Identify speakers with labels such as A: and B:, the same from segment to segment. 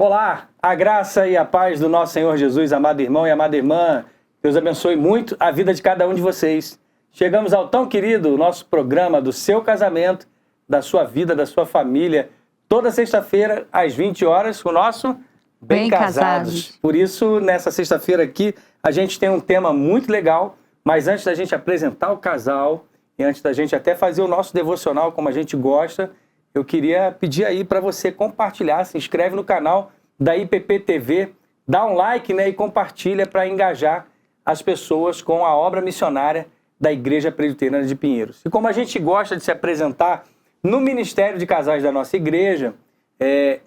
A: Olá, a graça e a paz do nosso Senhor Jesus, amado irmão e amada irmã. Deus abençoe muito a vida de cada um de vocês. Chegamos ao tão querido nosso programa do seu casamento, da sua vida, da sua família, toda sexta-feira às 20 horas, o nosso Bem Casados. Por isso, nessa sexta-feira aqui, a gente tem um tema muito legal, mas antes da gente apresentar o casal e antes da gente até fazer o nosso devocional como a gente gosta, eu queria pedir aí para você compartilhar, se inscreve no canal da IPP TV, dá um like, né, e compartilha para engajar as pessoas com a obra missionária da Igreja Presbiteriana de Pinheiros. E como a gente gosta de se apresentar no Ministério de Casais da nossa igreja,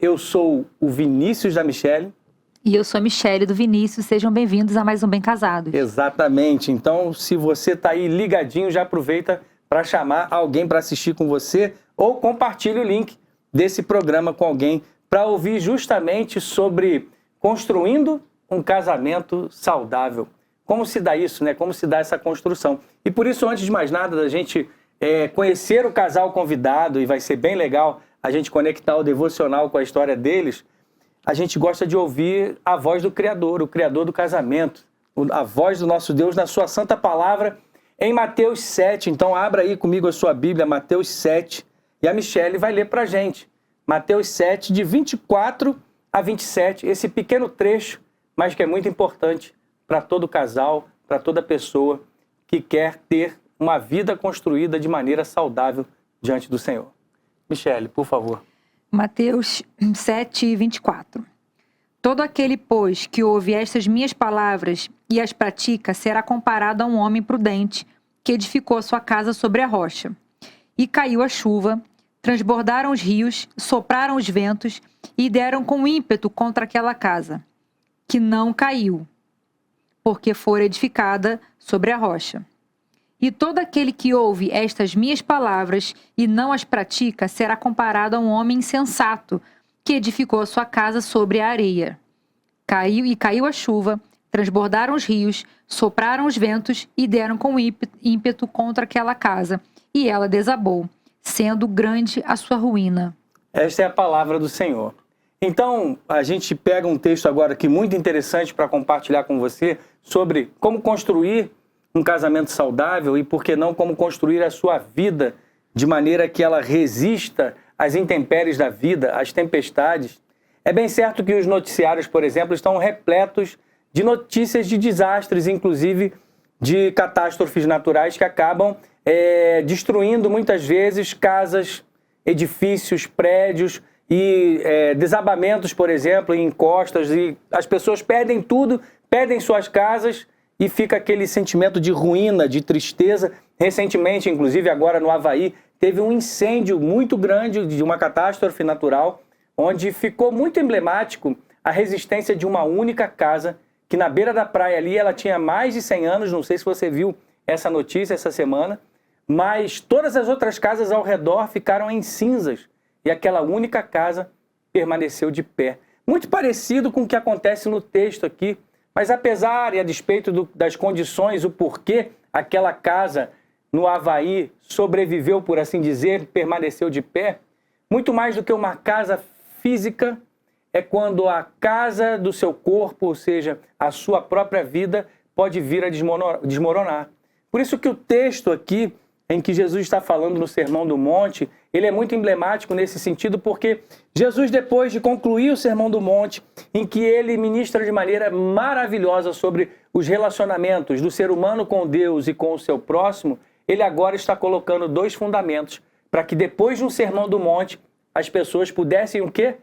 A: eu sou o Vinícius da Michele.
B: E eu sou a Michele do Vinícius, sejam bem-vindos a mais um Bem Casados.
A: Exatamente, então se você está aí ligadinho, já aproveita para chamar alguém para assistir com você ou compartilhe o link desse programa com alguém para ouvir justamente sobre construindo um casamento saudável. Como se dá isso, né? Como se dá essa construção. E por isso, antes de mais nada, da gente conhecer o casal convidado, e vai ser bem legal a gente conectar o devocional com a história deles, a gente gosta de ouvir a voz do Criador, o Criador do casamento, a voz do nosso Deus na sua santa palavra, em Mateus 7. Então, abra aí comigo a sua Bíblia, Mateus 7, e a Michele vai ler para a gente. Mateus 7, de 24 a 27, esse pequeno trecho, mas que é muito importante para todo casal, para toda pessoa que quer ter uma vida construída de maneira saudável diante do Senhor. Michele, por favor.
B: Mateus 7, 24. Todo aquele, pois, que ouve estas minhas palavras e as pratica, será comparado a um homem prudente que edificou a sua casa sobre a rocha. E caiu a chuva, transbordaram os rios, sopraram os ventos e deram com ímpeto contra aquela casa, que não caiu, porque fora edificada sobre a rocha. E todo aquele que ouve estas minhas palavras e não as pratica será comparado a um homem insensato que edificou a sua casa sobre a areia. Caiu a chuva, transbordaram os rios, sopraram os ventos e deram com ímpeto contra aquela casa, e ela desabou, sendo grande a sua ruína.
A: Esta é a palavra do Senhor. Então, a gente pega um texto agora aqui muito interessante para compartilhar com você sobre como construir um casamento saudável e, por que não, como construir a sua vida de maneira que ela resista às intempéries da vida, às tempestades. É bem certo que os noticiários, por exemplo, estão repletos de notícias de desastres, inclusive de catástrofes naturais que acabam destruindo muitas vezes casas, edifícios, prédios e desabamentos, por exemplo, em encostas, e as pessoas perdem tudo, perdem suas casas e fica aquele sentimento de ruína, de tristeza. Recentemente, inclusive agora no Havaí, teve um incêndio muito grande de uma catástrofe natural, onde ficou muito emblemático a resistência de uma única casa, que na beira da praia ali, ela tinha mais de 100 anos, não sei se você viu essa notícia essa semana, mas todas as outras casas ao redor ficaram em cinzas e aquela única casa permaneceu de pé. Muito parecido com o que acontece no texto aqui, mas apesar e a despeito das condições, o porquê aquela casa no Havaí sobreviveu, por assim dizer, permaneceu de pé, muito mais do que uma casa física, é quando a casa do seu corpo, ou seja, a sua própria vida, pode vir a desmoronar. Por isso que o texto aqui, em que Jesus está falando no Sermão do Monte, ele é muito emblemático nesse sentido, porque Jesus, depois de concluir o Sermão do Monte, em que ele ministra de maneira maravilhosa sobre os relacionamentos do ser humano com Deus e com o seu próximo, ele agora está colocando dois fundamentos para que depois de um Sermão do Monte, as pessoas pudessem o quê?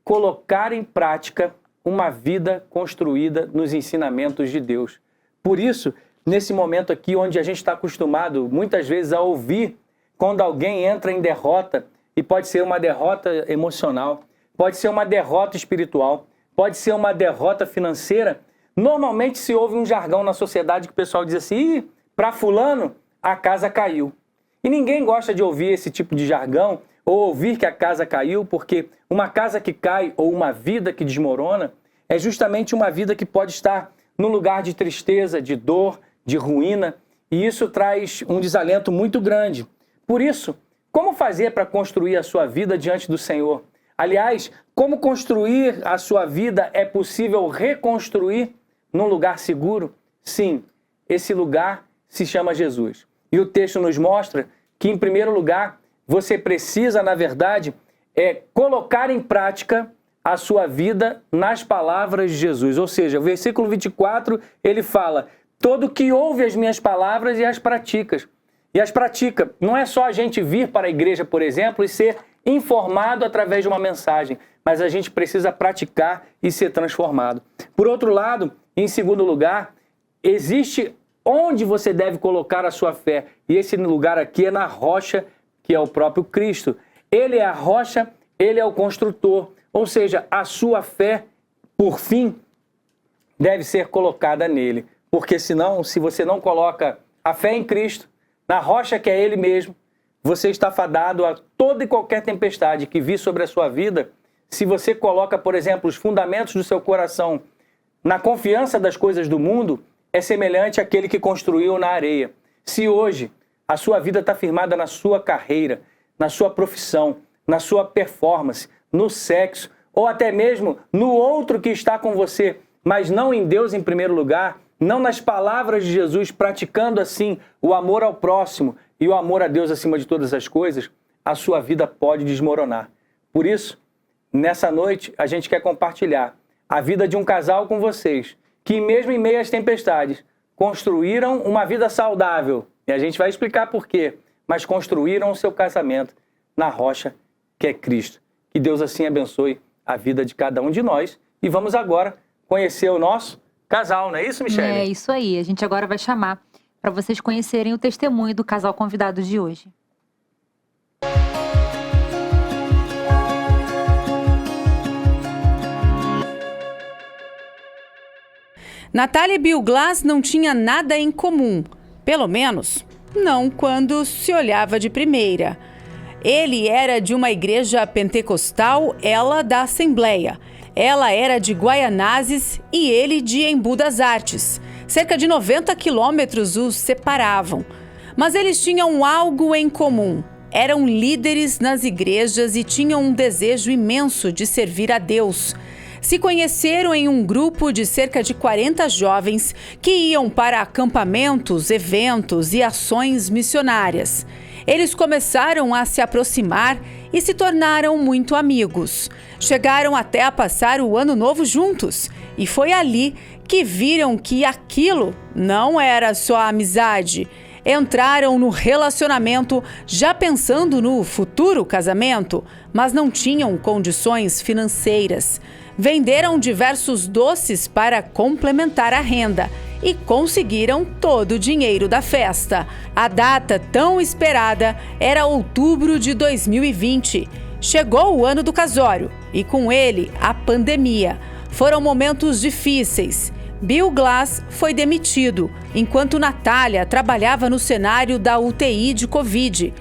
A: Colocar em prática uma vida construída nos ensinamentos de Deus. Por isso, nesse momento aqui, onde a gente está acostumado muitas vezes a ouvir quando alguém entra em derrota, e pode ser uma derrota emocional, pode ser uma derrota espiritual, pode ser uma derrota financeira, normalmente se ouve um jargão na sociedade que o pessoal diz assim: para fulano, a casa caiu. E ninguém gosta de ouvir esse tipo de jargão, ou ouvir que a casa caiu, porque uma casa que cai ou uma vida que desmorona é justamente uma vida que pode estar num lugar de tristeza, de dor, de ruína, e isso traz um desalento muito grande. Por isso, como fazer para construir a sua vida diante do Senhor? Aliás, como construir a sua vida é possível reconstruir num lugar seguro? Sim, esse lugar se chama Jesus. E o texto nos mostra que, em primeiro lugar, você precisa, na verdade, colocar em prática a sua vida nas palavras de Jesus. Ou seja, o versículo 24, ele fala: todo que ouve as minhas palavras e as pratica. E as pratica. Não é só a gente vir para a igreja, por exemplo, e ser informado através de uma mensagem, mas a gente precisa praticar e ser transformado. Por outro lado, em segundo lugar, existe onde você deve colocar a sua fé. E esse lugar aqui é na rocha, que é o próprio Cristo. Ele é a rocha, ele é o construtor. Ou seja, a sua fé, por fim, deve ser colocada nele. Porque senão, se você não coloca a fé em Cristo, na rocha que é ele mesmo, você está fadado a toda e qualquer tempestade que vir sobre a sua vida. Se você coloca, por exemplo, os fundamentos do seu coração na confiança das coisas do mundo, é semelhante àquele que construiu na areia. Se hoje a sua vida está firmada na sua carreira, na sua profissão, na sua performance, no sexo, ou até mesmo no outro que está com você, mas não em Deus em primeiro lugar, não nas palavras de Jesus, praticando assim o amor ao próximo e o amor a Deus acima de todas as coisas, a sua vida pode desmoronar. Por isso, nessa noite, a gente quer compartilhar a vida de um casal com vocês, que mesmo em meio às tempestades, construíram uma vida saudável. E a gente vai explicar por quê, mas construíram o seu casamento na rocha que é Cristo. Que Deus assim abençoe a vida de cada um de nós. E vamos agora conhecer o nosso casal, não é isso, Michele?
B: É isso aí. A gente agora vai chamar para vocês conhecerem o testemunho do casal convidado de hoje.
C: Natália e Bill Glass não tinha nada em comum, pelo menos não quando se olhava de primeira. Ele era de uma igreja pentecostal, ela da Assembleia. Ela era de Guaianazes e ele de Embu das Artes. Cerca de 90 quilômetros os separavam. Mas eles tinham algo em comum. Eram líderes nas igrejas e tinham um desejo imenso de servir a Deus. Se conheceram em um grupo de cerca de 40 jovens que iam para acampamentos, eventos e ações missionárias. Eles começaram a se aproximar e se tornaram muito amigos. Chegaram até a passar o ano novo juntos. E foi ali que viram que aquilo não era só amizade. Entraram no relacionamento já pensando no futuro casamento, mas não tinham condições financeiras. Venderam diversos doces para complementar a renda e conseguiram todo o dinheiro da festa. A data tão esperada era outubro de 2020. Chegou o ano do casório e com ele a pandemia. Foram momentos difíceis. Bill Glass foi demitido, enquanto Natália trabalhava no cenário da UTI de Covid.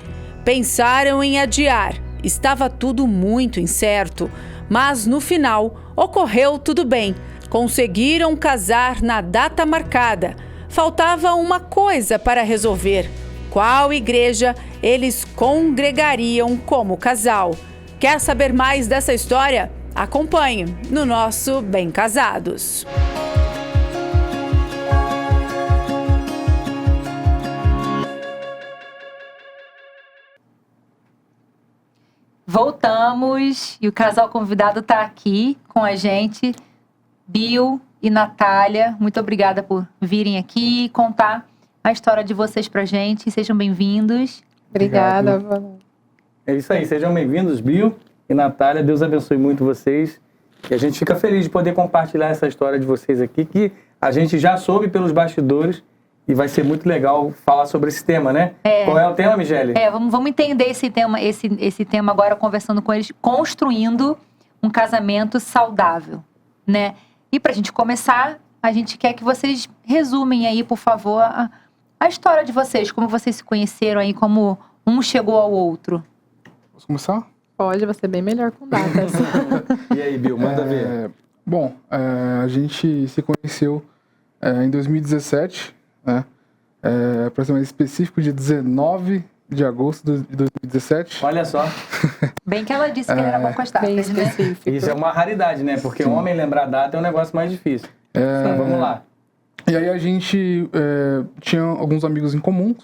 C: Pensaram em adiar. Estava tudo muito incerto. Mas no final, ocorreu tudo bem. Conseguiram casar na data marcada. Faltava uma coisa para resolver: qual igreja eles congregariam como casal. Quer saber mais dessa história? Acompanhe no nosso Bem Casados.
B: Voltamos e o casal convidado está aqui com a gente, Bill e Natália. Muito obrigada por virem aqui e contar a história de vocês pra gente. Sejam bem-vindos.
D: Obrigada.
A: É isso aí, sejam bem-vindos, Bill e Natália. Deus abençoe muito vocês. E a gente fica feliz de poder compartilhar essa história de vocês aqui, que a gente já soube pelos bastidores. E vai ser muito legal falar sobre esse tema, né? Qual é o tema, Michele?
B: Vamos entender esse tema agora, conversando com eles, construindo um casamento saudável, né? E pra gente começar, a gente quer que vocês resumem aí, por favor, a história de vocês, como vocês se conheceram aí, como um chegou ao outro.
D: Posso começar?
E: Pode, vai ser bem melhor com datas.
A: E aí, Bill, manda ver.
D: Bom, a gente se conheceu em 2017, né? Para ser mais específico, de 19 de agosto de 2017.
A: Olha só.
B: Bem que ela disse que ele era bom com as
E: Bem
B: datas, né?
E: específico.
A: Isso é uma raridade, né? Porque o homem lembrar a data é um negócio mais difícil. Então, vamos lá.
D: E aí a gente tinha alguns amigos em comum,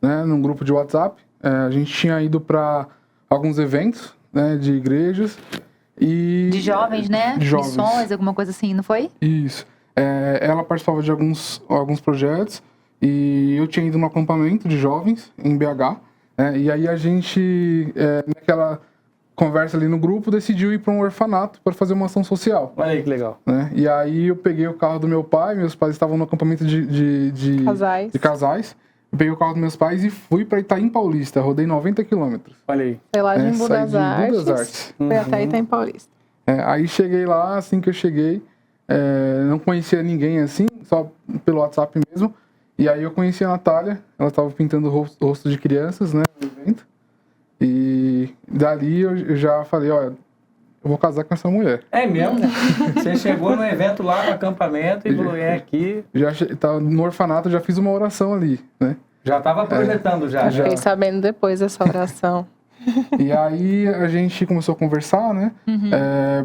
D: né, num grupo de WhatsApp. A gente tinha ido para alguns eventos, né, de igrejas e...
B: De jovens, né?
D: De jovens.
B: Missões, alguma coisa assim, não foi?
D: Isso. Ela participava de alguns projetos e eu tinha ido no acampamento de jovens em BH. E aí a gente, naquela conversa ali no grupo, decidiu ir para um orfanato para fazer uma ação social.
A: Olha aí que legal.
D: Né? E aí eu peguei o carro do meu pai, meus pais estavam no acampamento de casais. Eu peguei o carro dos meus pais e fui para Itaim Paulista, rodei 90 quilômetros.
A: Olha aí.
E: Foi lá de Embu
D: saí
E: das
D: de Embu das
E: Artes.
D: Artes.
E: Foi até Itaim Paulista.
D: Aí cheguei lá, assim que eu cheguei, não conhecia ninguém assim, só pelo WhatsApp mesmo. E aí eu conheci a Natália, ela estava pintando o rosto de crianças, né, no evento. E dali eu já falei, olha, eu vou casar com essa mulher.
A: É mesmo? Você chegou no evento lá no acampamento e falou, aqui.
D: Já tava no orfanato, já fiz uma oração ali, né?
A: Já estava projetando já.
E: Fiquei sabendo depois dessa oração.
D: E aí a gente começou a conversar, né?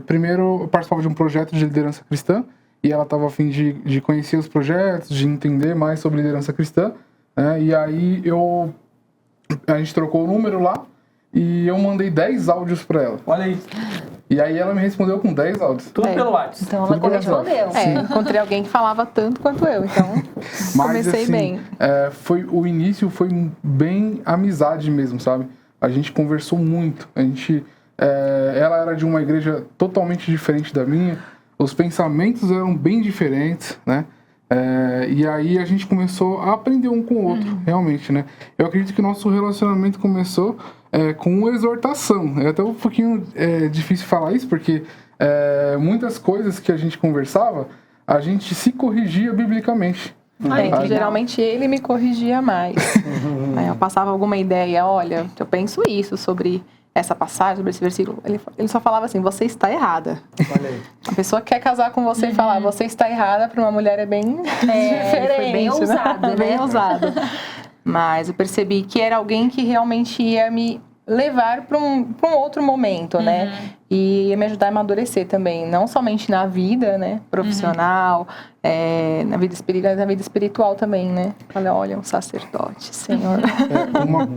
D: Primeiro eu participava de um projeto de liderança cristã e ela estava a fim de conhecer os projetos, de entender mais sobre liderança cristã. E aí a gente trocou o número lá e eu mandei 10 áudios para ela.
A: Olha aí.
D: E aí ela me respondeu com 10 áudios.
A: Tudo pelo WhatsApp.
B: Então ela correspondeu.
E: Encontrei alguém que falava tanto quanto eu, então comecei
D: assim,
E: bem.
D: O início foi bem amizade mesmo, sabe? A gente conversou muito. Ela era de uma igreja totalmente diferente da minha. Os pensamentos eram bem diferentes, né? E aí a gente começou a aprender um com o outro, realmente, né? Eu acredito que o nosso relacionamento começou com exortação. É até um pouquinho difícil falar isso, porque muitas coisas que a gente conversava, a gente se corrigia biblicamente.
E: Geralmente ele me corrigia mais. Aí eu passava alguma ideia, olha, eu penso isso sobre essa passagem, sobre esse versículo. Ele só falava assim, você está errada.
A: Olha aí.
E: A pessoa que quer casar com você e falar, você está errada, para uma mulher é bem diferente.
B: Foi bem ousado, né?
E: Bem ousado. Mas eu percebi que era alguém que realmente ia me levar para um outro momento, né? E ia me ajudar a amadurecer também, não somente na vida, né, profissional, na vida espiritual também, né? Olha, um sacerdote, Senhor.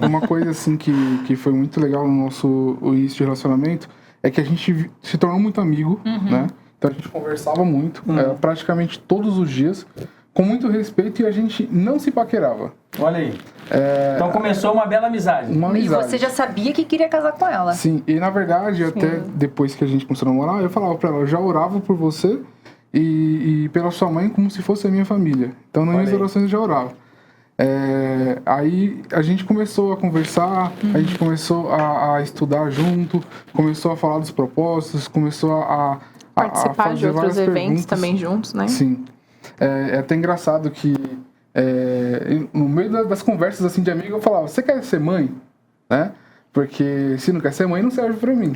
D: Uma coisa assim que foi muito legal no nosso início de relacionamento é que a gente se tornou muito amigo, né? Então a gente conversava muito, praticamente todos os dias, com muito respeito, e a gente não se paquerava.
A: Olha aí. Então começou uma bela amizade.
B: E você já sabia que queria casar com ela.
D: Sim, e na verdade, até depois que a gente começou a namorar, eu falava pra ela, eu já orava por você e pela sua mãe como se fosse a minha família. Então nas minhas orações eu já orava. Aí a gente começou a conversar, a gente começou a estudar junto, começou a falar dos propósitos, começou a
E: participar de outros eventos
D: perguntas
E: também juntos, né?
D: Sim. É até engraçado que no meio das conversas assim de amigo eu falava, você quer ser mãe? Né? Porque se não quer ser mãe, não serve pra mim.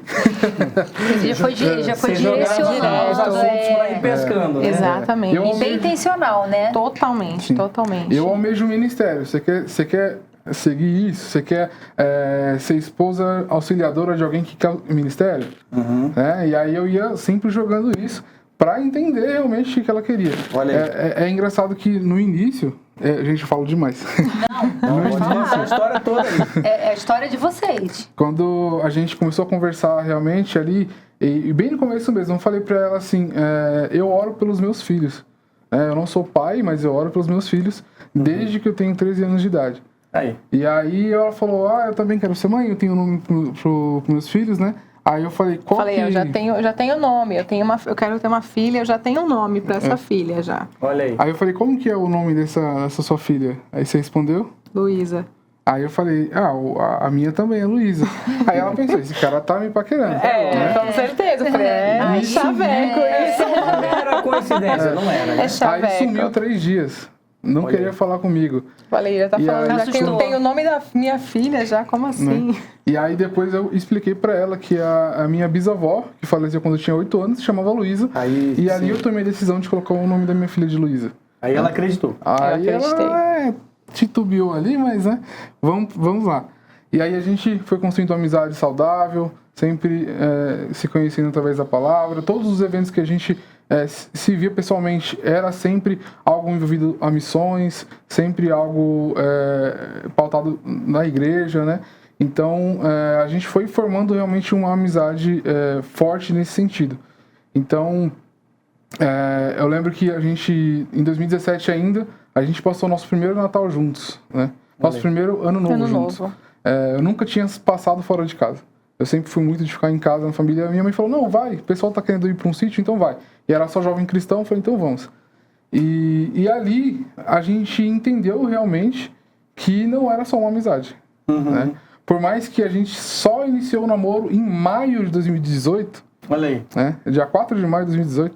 B: Já foi direcionado.
A: Os assuntos pra ir pescando, né?
E: Exatamente.
B: E bem intencional, né?
E: Totalmente,
D: Sim.
E: totalmente.
D: Eu almejo o ministério. Você quer seguir isso? Você quer ser esposa auxiliadora de alguém que quer o ministério? E aí eu ia sempre jogando isso para entender realmente o que ela queria.
A: Olha aí.
D: É engraçado que no início... gente, eu falo demais.
A: Não, pode falar a história toda aí.
B: É a história de vocês.
D: Quando a gente começou a conversar realmente ali, e bem no começo mesmo, eu falei pra ela assim, eu oro pelos meus filhos. Eu não sou pai, mas eu oro pelos meus filhos desde que eu tenho 13 anos de idade.
A: Aí.
D: E aí ela falou, eu também quero ser mãe, eu tenho nome pros meus filhos, né? Aí eu falei,
E: eu já tenho nome, eu quero ter uma filha, eu já tenho um nome pra essa filha já.
A: Olha aí.
D: Aí eu falei, como que é o nome dessa sua filha? Aí você respondeu?
E: Luísa.
D: Aí eu falei, a minha também é Luísa. Aí ela pensou, esse cara tá me paquerando.
E: Com certeza. Eu falei, chaveco isso.
A: Não era coincidência, não era. Né?
E: É chaveco.
D: Aí sumiu 3 dias. Não queria falar comigo.
E: Falei, já tá falando,
D: aí,
E: já que eu tenho o nome da minha filha já, como assim?
D: Né? E aí depois eu expliquei pra ela que a minha bisavó, que faleceu quando eu tinha 8 anos, se chamava Luísa. E ali eu tomei a decisão de colocar o nome da minha filha de Luísa.
A: Aí ela acreditou.
D: Aí ela titubeou ali, mas né, vamos lá. E aí a gente foi construindo uma amizade saudável, sempre se conhecendo através da palavra. Todos os eventos que a gente se via pessoalmente era sempre algo envolvido a missões, sempre algo pautado na igreja, né? Então a gente foi formando realmente uma amizade forte nesse sentido. Então eu lembro que a gente, em 2017 ainda, a gente passou nosso primeiro Natal juntos, né? Nosso primeiro Ano Novo juntos. Eu nunca tinha passado fora de casa. Eu sempre fui muito de ficar em casa, na família. Minha mãe falou, não, vai, o pessoal tá querendo ir para um sítio, então vai. E era só jovem cristão, eu falei, então vamos. E ali a gente entendeu realmente que não era só uma amizade. Né? Por mais que a gente só iniciou o namoro em maio de 2018.
A: Olha aí.
D: Né? Dia 4 de maio de 2018.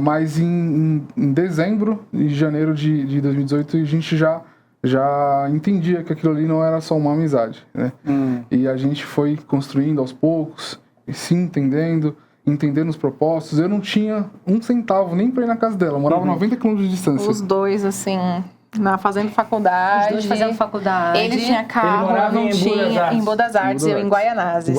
D: Mas em dezembro e janeiro de 2018 a gente já entendia que aquilo ali não era só uma amizade, né? E a gente foi construindo aos poucos, se entendendo os propósitos. Eu não tinha um centavo nem para ir na casa dela, eu morava 90 quilômetros de distância.
E: Os dois, assim, fazendo faculdade.
B: Os dois fazendo faculdade.
E: Ele tinha carro, eu não tinha. Em Bodas Artes, eu em Guaianazes.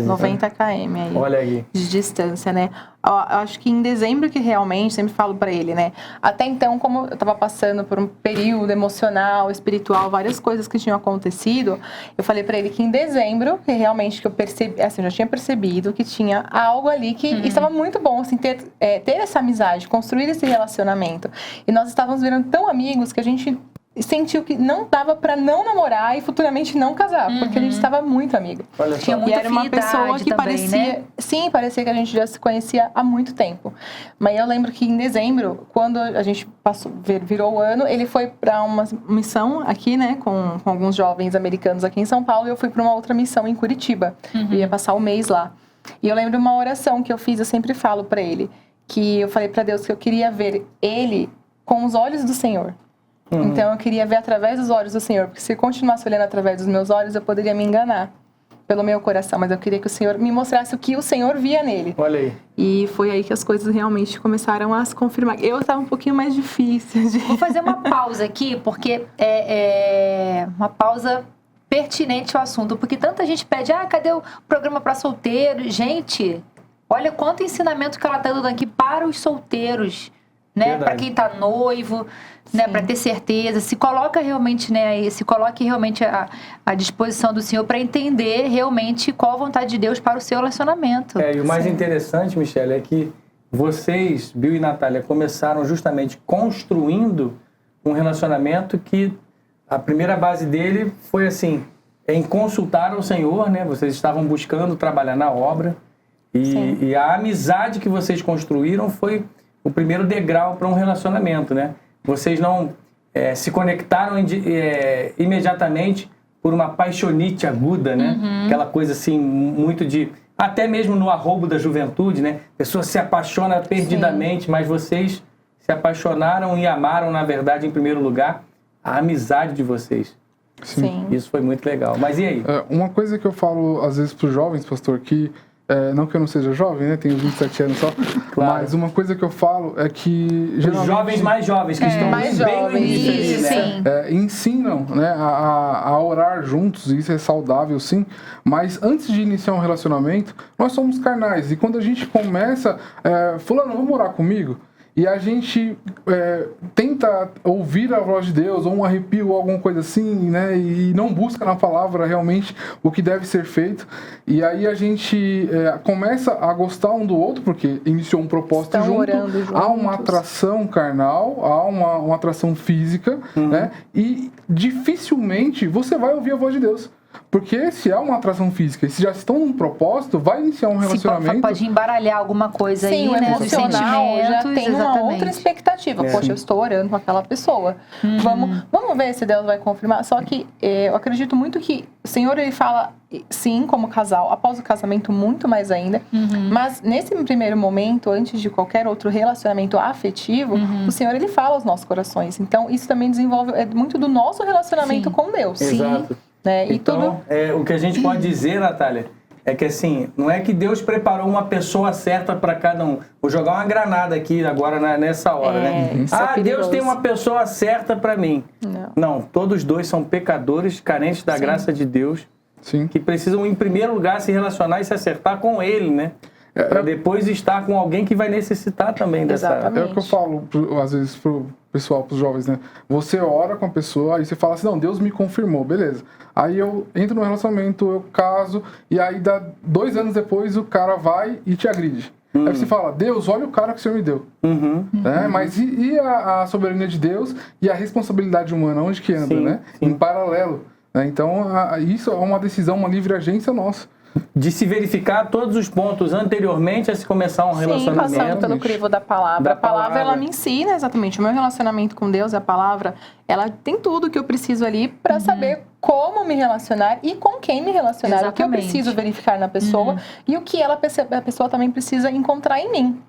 E: 90 km aí.
A: Olha aí.
E: De distância, né? Eu acho que em dezembro que realmente, sempre falo pra ele, né? Até então, como eu tava passando por um período emocional, espiritual, várias coisas que tinham acontecido, eu falei pra ele que em dezembro, que realmente que eu percebi, assim, eu já tinha percebido que tinha algo ali que estava muito bom, assim, ter essa amizade, construir esse relacionamento. E nós estávamos virando tão amigos que a gente sentiu que não dava pra não namorar e futuramente não casar, porque a gente estava muito amigo.
A: Olha só.
B: Tinha muita
E: E era uma pessoa que
B: também,
E: parecia,
B: né?
E: sim, parecia que a gente já se conhecia há muito tempo. Mas eu lembro que em dezembro, quando a gente virou o ano, ele foi para uma missão aqui, né, com alguns jovens americanos aqui em São Paulo, e eu fui para uma outra missão em Curitiba. Eu ia passar o mês lá. E eu lembro de uma oração que eu fiz, eu sempre falo para ele, que eu falei para Deus que eu queria ver ele com os olhos do Senhor. Então eu queria ver através dos olhos do Senhor, porque se eu continuasse olhando através dos meus olhos, eu poderia me enganar pelo meu coração, mas eu queria que o Senhor me mostrasse o que o Senhor via nele.
A: Olha aí.
E: E foi aí que as coisas realmente começaram a se confirmar. Eu estava um pouquinho mais difícil de...
B: Vou fazer uma pausa aqui, porque é uma pausa pertinente ao assunto, porque tanta gente pede, cadê o programa para solteiros? Gente, olha quanto ensinamento que ela está dando aqui para os solteiros, né? Para quem está noivo, né? Para ter certeza, se coloca realmente, né? Se coloque realmente à disposição do Senhor para entender realmente qual a vontade de Deus para o seu relacionamento.
A: E o mais interessante, Michele, é que vocês, Bill e Natália, começaram justamente construindo um relacionamento que a primeira base dele foi assim, em consultar ao Senhor, né? Vocês estavam buscando trabalhar na obra e a amizade que vocês construíram foi o primeiro degrau para um relacionamento, né? Vocês não se conectaram imediatamente por uma paixonite aguda, né? Aquela coisa assim, muito de... Até mesmo no arrobo da juventude, né? A pessoa se apaixona perdidamente, mas vocês se apaixonaram e amaram, na verdade, em primeiro lugar, a amizade de vocês.
E: Sim.
A: Isso foi muito legal. Mas e aí?
D: Uma coisa que eu falo, às vezes, para os jovens, pastor, que... não que eu não seja jovem, né? Tenho 27 anos só.
A: Claro.
D: Mas uma coisa que eu falo é que...
A: Os jovens mais jovens, que estão
E: mais
A: bem no
E: jovens,
A: início ali, né?
E: sim.
D: Ensinam, né, a orar juntos, isso é saudável, sim. Mas antes de iniciar um relacionamento, nós somos carnais. E quando a gente começa... fulano, vamos orar comigo? E a gente tenta ouvir a voz de Deus, ou um arrepio, ou alguma coisa assim, né? E não busca na palavra realmente o que deve ser feito. E aí a gente começa a gostar um do outro, porque iniciou um propósito junto. Há uma atração carnal, há uma atração física, né? E dificilmente você vai ouvir a voz de Deus. Porque se há uma atração física e se já estão num propósito, vai iniciar um relacionamento...
B: Pode embaralhar alguma coisa aí,
E: o
B: né?
E: emocional já tem uma
B: exatamente.
E: outra expectativa. Poxa, eu estou orando com aquela pessoa. Vamos ver se Deus vai confirmar. Só que eu acredito muito que o Senhor, ele fala, sim, como casal, após o casamento, muito mais ainda. Mas nesse primeiro momento, antes de qualquer outro relacionamento afetivo, o Senhor, ele fala aos nossos corações. Então, isso também desenvolve muito do nosso relacionamento com Deus.
A: Exato.
E: Né?
A: Então, o que a gente pode dizer, Natália, é que assim, não é que Deus preparou uma pessoa certa para cada um. Vou jogar uma granada aqui agora nessa hora, né?
E: Isso é
A: Deus
E: perigoso.
A: tem uma pessoa certa para mim. Não, todos dois são pecadores, carentes da graça de Deus,
D: Sim.
A: que precisam, em primeiro lugar, se relacionar e se acertar com Ele, né? Para depois estar com alguém que vai necessitar também dessa...
E: Exatamente.
D: É o que eu falo, às vezes, pro pessoal, pros jovens, né? Você ora com a pessoa, aí você fala assim, não, Deus me confirmou, beleza. Aí eu entro no relacionamento, eu caso, e aí 2 anos depois o cara vai e te agride. Aí você fala, Deus, olha o cara que o Senhor me deu. Né? Mas e a soberania de Deus e a responsabilidade humana, onde que anda,
A: Sim,
D: né?
A: sim.
D: Em paralelo. Né? Então, isso é uma decisão, uma livre agência nossa.
A: De se verificar todos os pontos anteriormente a se começar um
E: Sim,
A: relacionamento.
E: passando pelo crivo da palavra.
A: Da
E: A palavra,
A: palavra.
E: ela me ensina exatamente. O meu relacionamento com Deus, a palavra, ela tem tudo que eu preciso ali para saber como me relacionar e com quem me relacionar. O que eu
B: Exatamente.
E: preciso verificar na pessoa e o que a pessoa também precisa encontrar em mim.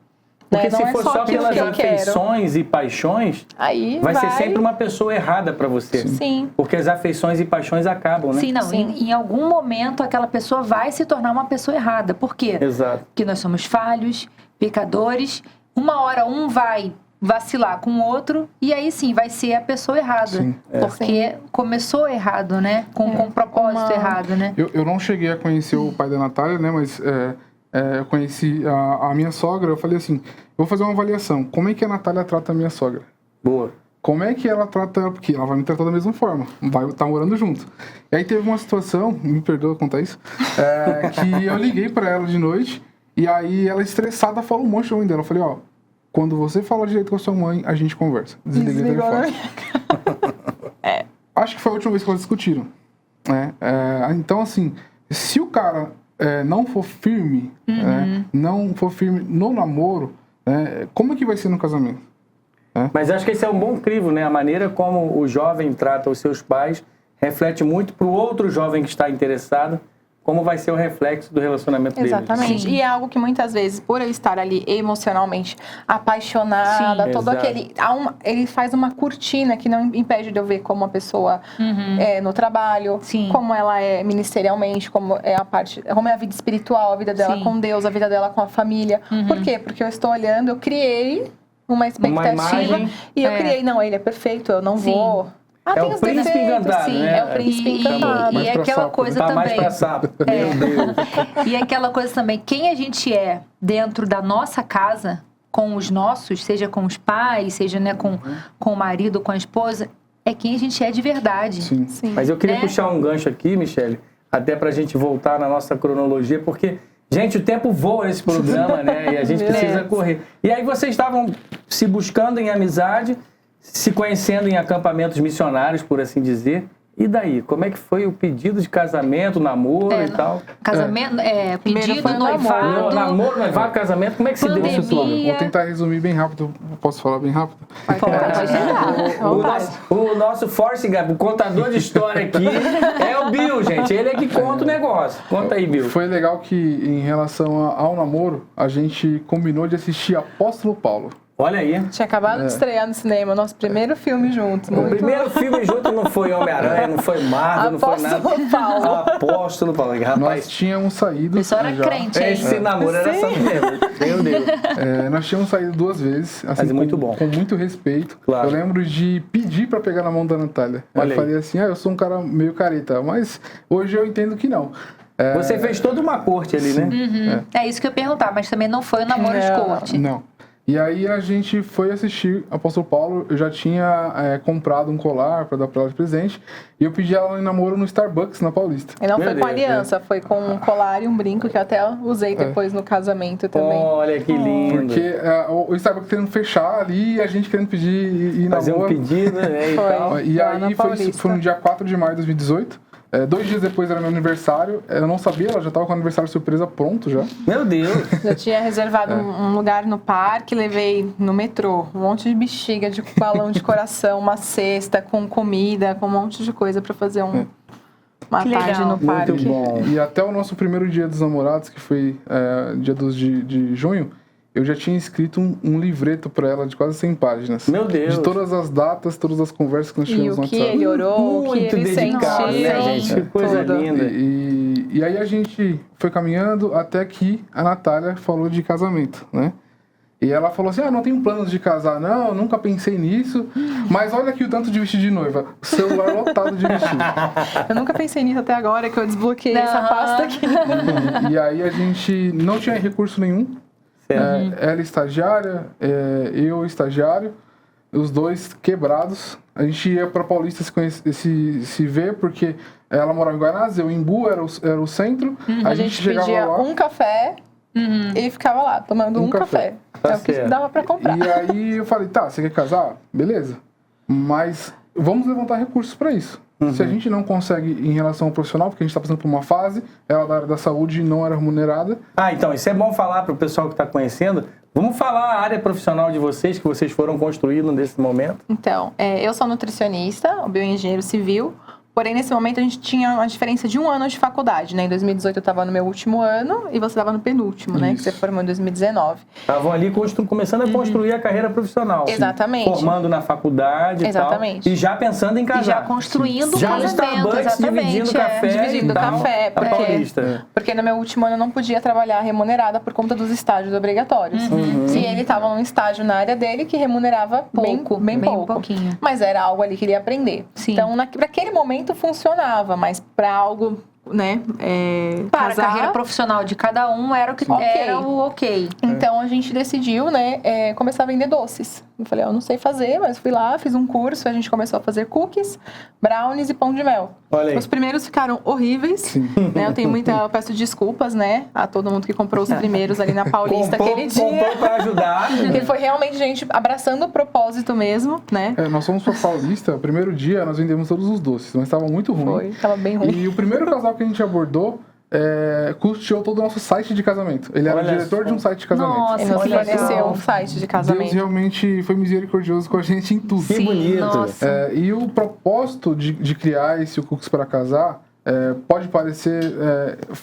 A: Porque
E: Né?
A: se
E: Não é
A: for
E: só
A: só
E: aquilo
A: pelas
E: que eu quero.
A: afeições e paixões,
E: Aí
A: vai ser sempre uma pessoa errada para você.
E: Sim.
A: Porque as afeições e paixões acabam, né?
B: Sim, não.
E: Sim.
B: Em algum momento aquela pessoa vai se tornar uma pessoa errada. Por quê?
A: Exato.
B: Porque nós somos falhos, pecadores. Uma hora um vai vacilar com o outro e aí sim vai ser a pessoa errada.
D: Sim.
B: Porque começou errado, né? Com um propósito errado, né?
D: Eu não cheguei a conhecer o pai da Natália, né? Mas eu conheci a minha sogra. Eu falei assim, eu vou fazer uma avaliação. Como é que a Natália trata a minha sogra?
A: Boa.
D: Como é que ela trata... Porque ela vai me tratar da mesma forma. Vai estar morando junto. E aí teve uma situação, me perdoa contar isso, que eu liguei pra ela de noite e aí ela estressada falou um monte de mãe dela. Eu falei, ó, quando você fala direito com a sua mãe, a gente conversa. Desliguei o
E: Desligou,
D: telefone. Acho que foi a última vez que elas discutiram. Né? Então, assim, se o cara não for firme, né, não for firme no namoro, né, como é que vai ser no casamento?
A: Mas acho que esse é um bom crivo, né? A maneira como o jovem trata os seus pais reflete muito para o outro jovem que está interessado como vai ser o reflexo do relacionamento deles.
E: Exatamente.
B: Sim.
E: E é algo que muitas vezes, por eu estar ali emocionalmente apaixonada,
B: Sim.
E: todo
A: Exato.
E: aquele. Ele faz uma cortina que não impede de eu ver como a pessoa é no trabalho,
B: Sim.
E: como ela é ministerialmente, como é a vida espiritual, a vida dela
B: Sim.
E: com Deus, a vida dela com a família. Por quê? Porque eu estou olhando, eu criei uma expectativa
A: imagem.
E: e eu criei, não, ele é perfeito, eu não
B: Sim.
E: vou.
A: É
E: tem
A: o
E: os
A: príncipe
E: defeitos,
A: encantado,
E: sim,
A: né?
E: é o príncipe encantado.
D: Mais
B: E
D: pra
B: aquela
D: sapo,
B: coisa
A: Tá mais
B: também.
A: pra sapo. Meu Deus.
B: E aquela coisa também, quem a gente é dentro da nossa casa, com os nossos, seja com os pais, seja né, com o marido, com a esposa, é quem a gente é de verdade.
D: Sim.
E: Sim.
A: Mas eu queria
B: Né?
A: puxar um gancho aqui, Michele, até pra gente voltar na nossa cronologia, porque, gente, o tempo voa nesse programa, né? E a gente precisa correr. E aí vocês estavam se buscando em amizade, se conhecendo em acampamentos missionários, por assim dizer. E daí? Como é que foi o pedido de casamento, namoro e tal?
B: Casamento,
E: Primeiro
B: pedido,
E: foi o namoro.
B: noivado.
A: Namoro, noivado, casamento, como é que se deu
B: Pandemia.
A: isso tudo?
D: Vou tentar resumir bem rápido. Posso falar bem rápido?
E: Pode chegar.
A: O nosso Force Gap, o contador de história aqui, é o Bill, gente. Ele é que conta o negócio. Conta aí, Bill.
D: Foi legal que, em relação ao namoro, a gente combinou de assistir Apóstolo Paulo.
A: Olha aí.
E: Tinha acabado de estrear no cinema, nosso primeiro filme juntos.
A: O primeiro filme junto não foi Homem-Aranha, não foi Marvel, não foi nada.
E: Apóstolo Paulo.
A: Apóstolo Paulo.
D: Nós
A: Rapaz,
D: tínhamos saído.
B: O pessoal era
D: já.
B: crente, hein?
A: esse namoro era santo mesmo. Meu Deus.
D: Nós tínhamos saído 2 vezes, assim,
A: Mas é muito bom.
D: com muito respeito.
A: Claro.
D: Eu lembro de pedir pra pegar na mão da Natália.
A: Olha
D: Eu
A: aí.
D: falei assim, eu sou um cara meio careta, mas hoje eu entendo que não.
A: Você fez toda uma corte ali, né?
B: É isso que eu ia perguntar, mas também não foi o namoro de
E: Não.
B: corte.
D: Não. E aí a gente foi assistir Apóstolo Paulo, eu já tinha comprado um colar pra dar pra ela de presente, e eu pedi ela em namoro no Starbucks, na Paulista.
E: E não
A: Meu
E: foi com
A: Deus,
E: aliança, foi com um colar e um brinco que eu até usei depois no casamento também.
A: Olha que lindo.
D: Porque o Starbucks querendo fechar ali e a gente querendo pedir ir
A: Fazer um
D: namoro.
A: pedido, né, e
E: Foi.
A: tal.
D: E
E: Lá na
D: aí
E: Paulista.
D: foi no dia 4 de maio de 2018. 2 dias depois era meu aniversário. Eu não sabia, ela já estava com o aniversário surpresa pronto já.
A: Meu Deus.
E: Eu tinha reservado um lugar no parque, levei no metrô um monte de bexiga de balão de coração, uma cesta com comida, com um monte de coisa pra fazer uma
B: Que
E: tarde
B: legal.
E: no parque.
A: Muito bom.
D: E até o nosso primeiro dia dos namorados, que foi dia 2 de junho, eu já tinha escrito um livreto para ela de quase 100 páginas.
A: Meu Deus!
D: De todas as datas, todas as conversas que nós tivemos no
E: E o que
D: WhatsApp.
E: ele orou, o que
A: Muito
E: ele
A: dedicado,
E: sentiu.
A: né, gente? Que coisa
E: tudo.
A: linda.
D: E aí a gente foi caminhando até que a Natália falou de casamento, né? E ela falou assim, não tenho planos de casar, não, nunca pensei nisso. Mas olha aqui o tanto de vestido de noiva. O celular lotado de vestido.
E: Eu nunca pensei nisso até agora, que eu desbloqueei essa pasta aqui.
D: E aí a gente não tinha recurso nenhum. Ela estagiária, eu estagiário, os dois quebrados. A gente ia para Paulista se ver, porque ela morava em Guaianazes, eu em Imbu, era o centro.
E: A gente pedia
D: lá,
E: um café e ficava lá, tomando um café. É o que dava para comprar.
D: E aí eu falei, tá, você quer casar? Beleza. Mas vamos levantar recursos para isso. Se a gente não consegue em relação ao profissional, porque a gente está passando por uma fase, ela da área da saúde não era remunerada.
A: Então, isso é bom falar para o pessoal que está conhecendo. Vamos falar a área profissional de vocês, que vocês foram construindo nesse momento.
E: Então, eu sou nutricionista, bioengenheiro civil. Porém, nesse momento, a gente tinha uma diferença de 1 ano de faculdade, né? Em 2018, eu estava no meu último ano e você estava no penúltimo, né? Que você formou em 2019.
A: Estavam ali começando a construir a carreira profissional.
E: Exatamente.
A: Formando na faculdade
E: Exatamente.
A: e tal. E já pensando em casar.
F: E já construindo
A: já
F: o
A: no
F: casamento,
A: Starbucks, dividindo café.
E: Dividindo
A: e tal,
E: café,
A: a Paulista.
E: porque no meu último ano eu não podia trabalhar remunerada por conta dos estágios obrigatórios. E ele estava num estágio na área dele que remunerava bem pouco.
F: pouquinho.
E: Mas era algo ali que ele ia aprender.
F: Sim.
E: Então, para aquele momento funcionava, mas para algo, né,
F: Para
E: casar,
F: a carreira profissional de cada um era o que era o ok.
E: Então a gente decidiu, né, começar a vender doces. Eu falei, eu não sei fazer, mas fui lá, fiz um curso, a gente começou a fazer cookies, brownies e pão de mel.
A: Olha aí.
E: Os primeiros ficaram horríveis, né? Eu peço desculpas, né, a todo mundo que comprou os primeiros ali na Paulista aquele dia.
A: Comprou para ajudar.
E: E foi realmente gente abraçando o propósito mesmo, né?
D: Nós fomos para Paulista, o primeiro dia nós vendemos todos os doces, mas estava muito ruim.
E: Tava bem ruim.
D: E o primeiro casal que a gente abordou custeou todo o nosso site de casamento. Ele era o diretor de um site de casamento.
F: Nossa,
E: Ele nos
F: que
E: forneceu
F: legal.
E: um site de
D: Deus
E: casamento.
D: realmente foi misericordioso com a gente em tudo.
A: Que bonito.
F: Nossa.
D: E o propósito de criar esse Cookies para Casar pode parecer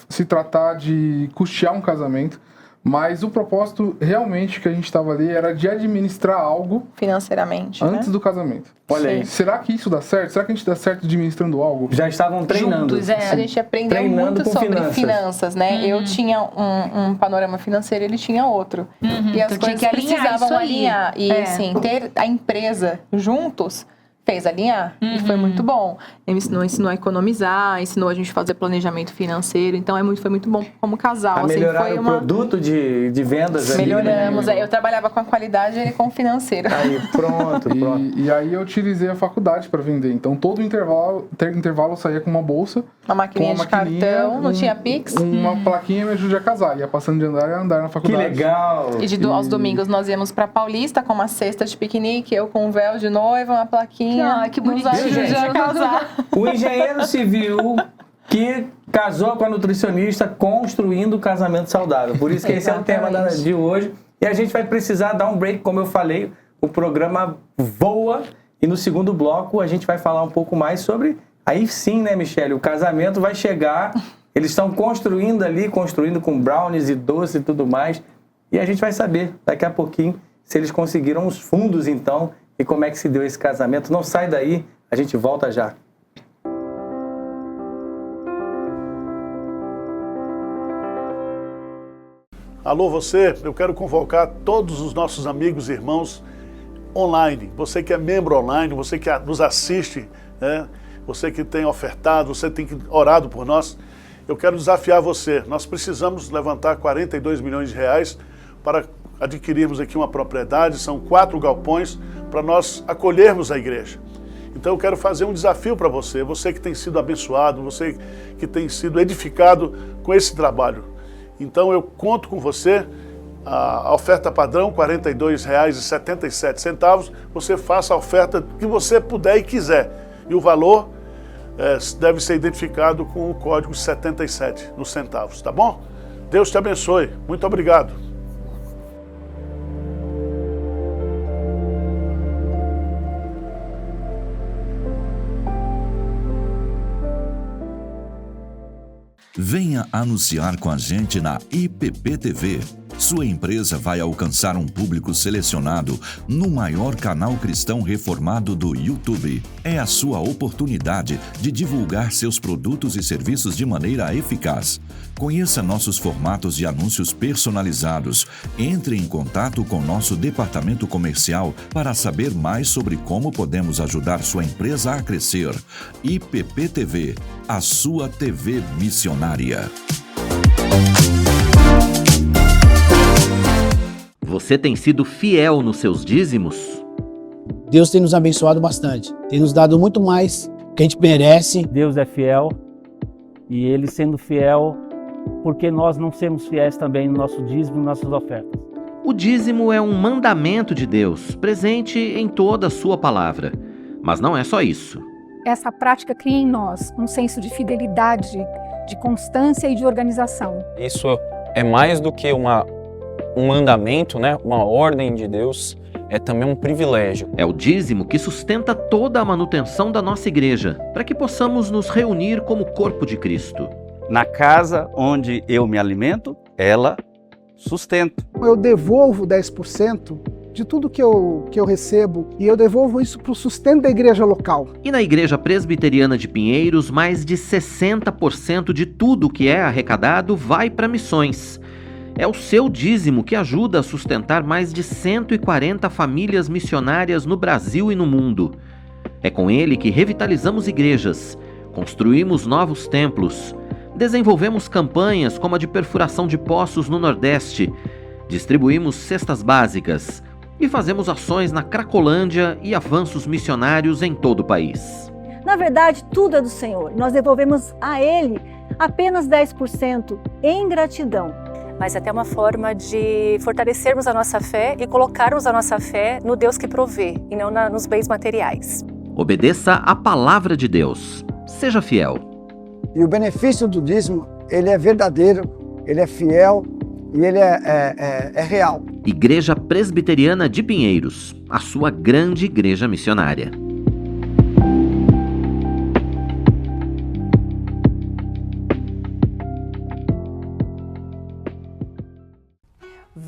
D: se tratar de custear um casamento, mas o propósito realmente que a gente estava ali era de administrar algo
E: Financeiramente,
D: antes
E: né?
D: do casamento.
A: Olha aí.
D: Será que isso dá certo? Será que a gente dá certo administrando algo?
A: Já estavam treinando.
F: Juntos,
E: A gente aprendeu
A: Treinando
E: muito
A: com
E: sobre
A: finanças.
E: finanças, né? Eu tinha um panorama financeiro, ele tinha outro. E as
F: Tu tinha
E: coisas
F: que alinhar
E: precisavam
F: isso aí.
E: alinhar. E, assim, ter a empresa juntos fez alinhar. E foi muito bom. Ele ensinou a economizar, ensinou a gente a fazer planejamento financeiro. Então, foi muito bom como casal.
A: A
E: Assim,
A: melhorar
E: foi
A: o produto de vendas ali.
E: Melhoramos.
A: Né?
E: Eu trabalhava com a qualidade e ele com o financeiro.
A: Aí, pronto.
D: E aí eu utilizei a faculdade para vender. Então todo intervalo eu saía com uma bolsa,
E: Uma maquininha
D: com
E: de cartão, não tinha Pix.
D: uma plaquinha me ajude a casar. Ia passando de andar a andar na
A: Que
D: faculdade.
A: legal.
E: E aos domingos nós íamos pra Paulista com uma cesta de piquenique, eu com um véu de noiva, uma plaquinha.
F: Ah, que bonitinho.
E: Nos ajude a casar.
A: O engenheiro civil que casou com a nutricionista construindo o casamento saudável. Por isso que esse é o tema de hoje. E a gente vai precisar dar um break, como eu falei. O programa voa e no segundo bloco a gente vai falar um pouco mais sobre... Aí sim, né, Michele? O casamento vai chegar. Eles estão construindo com brownies e doce e tudo mais. E a gente vai saber daqui a pouquinho se eles conseguiram os fundos, então, e como é que se deu esse casamento. Não sai daí, a gente volta já.
G: Alô, você, eu quero convocar todos os nossos amigos e irmãos online. Você que é membro online, você que nos assiste, né? Você que tem ofertado, você tem orado por nós. Eu quero desafiar você. Nós precisamos levantar 42 milhões de reais para adquirirmos aqui uma propriedade. São 4 galpões para nós acolhermos a igreja. Então eu quero fazer um desafio para você. Você que tem sido abençoado, você que tem sido edificado com esse trabalho. Então eu conto com você. A oferta padrão, R$ 42,77. Você faça a oferta que você puder e quiser. E o valor deve ser identificado com o código 77 nos centavos, tá bom? Deus te abençoe. Muito obrigado.
H: Venha anunciar com a gente na IPP TV. Sua empresa vai alcançar um público selecionado no maior canal cristão reformado do YouTube. É a sua oportunidade de divulgar seus produtos e serviços de maneira eficaz. Conheça nossos formatos de anúncios personalizados. Entre em contato com nosso departamento comercial para saber mais sobre como podemos ajudar sua empresa a crescer. IPP-TV, a sua TV missionária.
I: Você tem sido fiel nos seus dízimos?
J: Deus tem nos abençoado bastante, tem nos dado muito mais que a gente merece.
K: Deus é fiel e Ele sendo fiel, porque nós não sermos fiéis também no nosso dízimo e nas nossas ofertas.
I: O dízimo é um mandamento de Deus, presente em toda a sua palavra. Mas não é só isso.
L: Essa prática cria em nós um senso de fidelidade, de constância e de organização.
M: Isso é mais do que um mandamento, né? Uma ordem de Deus, é também um privilégio.
I: É o dízimo que sustenta toda a manutenção da nossa igreja, para que possamos nos reunir como corpo de Cristo.
N: Na casa onde eu me alimento, ela sustenta.
O: Eu devolvo 10% de tudo que eu recebo e eu devolvo isso para o sustento da igreja local.
I: E na Igreja Presbiteriana de Pinheiros, mais de 60% de tudo que é arrecadado vai para missões. É o seu dízimo que ajuda a sustentar mais de 140 famílias missionárias no Brasil e no mundo. É com ele que revitalizamos igrejas, construímos novos templos, desenvolvemos campanhas como a de perfuração de poços no Nordeste, distribuímos cestas básicas e fazemos ações na Cracolândia e avanços missionários em todo o país.
P: Na verdade, tudo é do Senhor. Nós devolvemos a Ele apenas 10% em gratidão.
Q: Mas até uma forma de fortalecermos a nossa fé e colocarmos a nossa fé no Deus que provê e não nos bens materiais.
I: Obedeça a palavra de Deus. Seja fiel.
R: E o benefício do dízimo, ele é verdadeiro, ele é fiel e ele é real.
I: Igreja Presbiteriana de Pinheiros, a sua grande igreja missionária.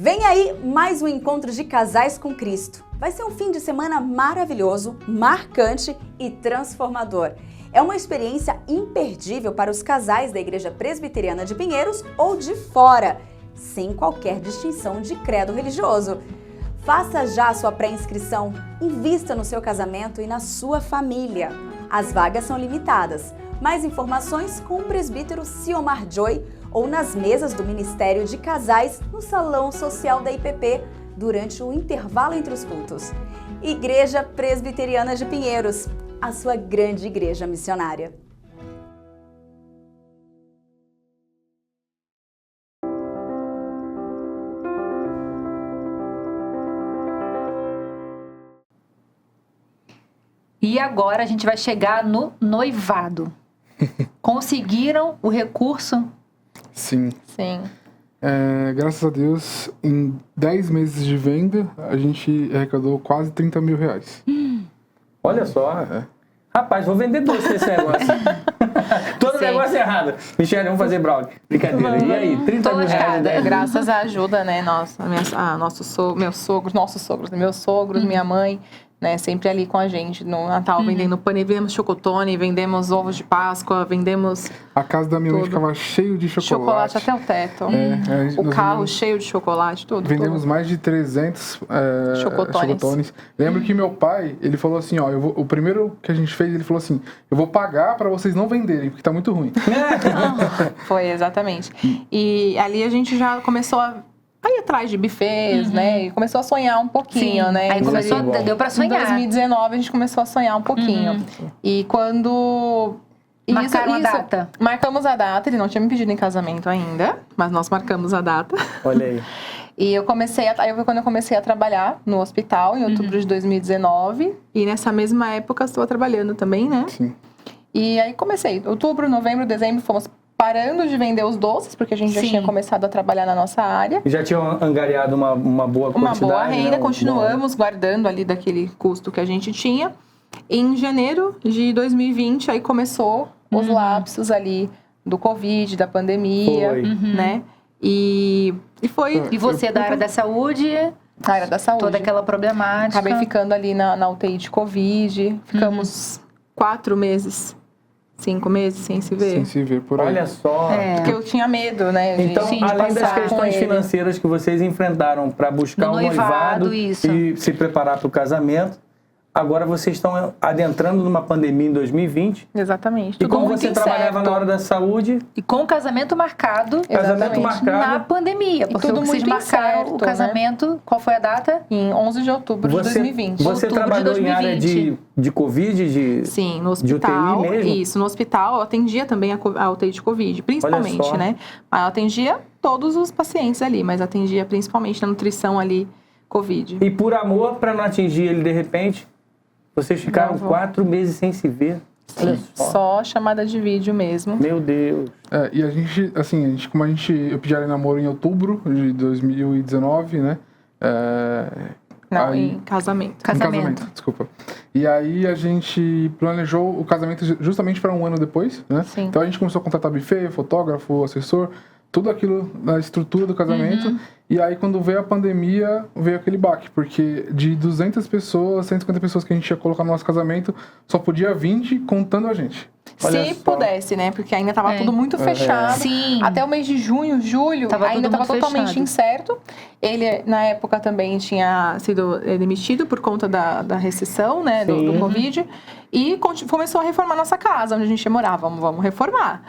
S: Vem aí mais um encontro de casais com Cristo. Vai ser um fim de semana maravilhoso, marcante e transformador. É uma experiência imperdível para os casais da Igreja Presbiteriana de Pinheiros ou de fora, sem qualquer distinção de credo religioso. Faça já a sua pré-inscrição, invista no seu casamento e na sua família. As vagas são limitadas. Mais informações com o presbítero Ciomar Joy ou nas mesas do Ministério de Casais no Salão Social da IPP durante o intervalo entre os cultos. Igreja Presbiteriana de Pinheiros, a sua grande igreja missionária.
F: E agora a gente vai chegar no noivado. Conseguiram o recurso?
D: Sim.
E: Sim.
D: Graças a Deus, em 10 meses de venda, a gente arrecadou quase 30 mil reais.
A: Olha só. Rapaz, vou vender doce nesse negócio. Todo negócio é errado. Michele, vamos fazer brownie. Brincadeira. E aí, 30 mil reais?
E: Graças à ajuda, né? Meus sogros, minha mãe, né? Sempre ali com a gente no Natal, vendendo pane, vendemos chocotone, vendemos ovos de Páscoa, vendemos...
D: A casa da minha mãe ficava cheio de chocolate.
E: Chocolate até o teto. O carro cheio de chocolate, tudo.
D: Vendemos mais de 300 chocotones. Lembro que meu pai, ele falou assim, ó, o primeiro que a gente fez, ele falou assim, eu vou pagar pra vocês não venderem, porque tá muito ruim.
E: Foi, exatamente. E ali a gente já começou a ir atrás de buffets, né? E começou a sonhar um pouquinho,
F: Sim.
E: né?
F: Aí deu pra sonhar.
E: Em 2019 a gente começou a sonhar um pouquinho. E quando...
F: Marcaram a data.
E: Marcamos a data, ele não tinha me pedido em casamento ainda, mas nós marcamos a data.
A: Olha aí.
E: E eu foi quando eu comecei a trabalhar no hospital, em outubro de 2019. E nessa mesma época estou trabalhando também, né?
D: Sim.
E: E aí comecei. Outubro, novembro, dezembro, fomos parando de vender os doces, porque a gente já tinha começado a trabalhar na nossa área.
A: E já tinha angariado uma boa quantidade.
E: Uma boa renda,
A: né?
E: continuamos guardando ali daquele custo que a gente tinha. Em janeiro de 2020, aí começou os lapsos ali do Covid, da pandemia, né? E foi...
F: E você da área da saúde?
E: Na área da saúde.
F: Toda aquela problemática.
E: Acabei ficando ali na UTI de Covid. Ficamos 4 meses, 5 meses sem se ver.
D: Sem se ver por aí.
A: Olha só.
E: Porque eu tinha medo, né?
A: Então, além das questões financeiras que vocês enfrentaram para buscar um noivado e se preparar para o casamento, agora vocês estão adentrando numa pandemia em 2020.
E: Exatamente.
A: E como você trabalhava na hora da saúde...
F: E com o casamento marcado.
A: Casamento marcado.
F: Na pandemia. Porque
E: tudo
F: vocês
E: muito
F: marcaram
E: incerto,
F: o casamento,
E: né?
F: Qual foi a data?
E: Em 11 de outubro de 2020.
A: Você trabalhou em área de Covid?
E: Sim, no hospital.
A: De UTI mesmo?
E: Isso, no hospital. Eu atendia também a UTI de Covid, principalmente, né? Eu atendia todos os pacientes ali, mas atendia principalmente na nutrição ali, Covid.
A: E por amor, para não atingir ele de repente... Vocês ficaram 4 meses sem se ver?
E: Sim, só chamada de vídeo mesmo.
A: Meu Deus.
D: E a gente, assim, eu pedi ela em namoro em outubro de 2019, né?
E: Não, em casamento.
D: Desculpa. E aí a gente planejou o casamento justamente para um ano depois, né?
E: Sim.
D: Então a gente começou a contratar buffet, fotógrafo, assessor, tudo aquilo na estrutura do casamento. E aí, quando veio a pandemia, veio aquele baque, porque de 200 pessoas, 150 pessoas que a gente ia colocar no nosso casamento, só podia 20 contando a gente.
E: Se pudesse, né? Porque ainda estava tudo muito fechado.
F: Sim.
E: Até o mês de junho, julho, ainda estava totalmente incerto. Ele, na época, também tinha sido demitido por conta da recessão, né? Do Covid. E começou a reformar nossa casa, onde a gente ia morar. Vamos reformar.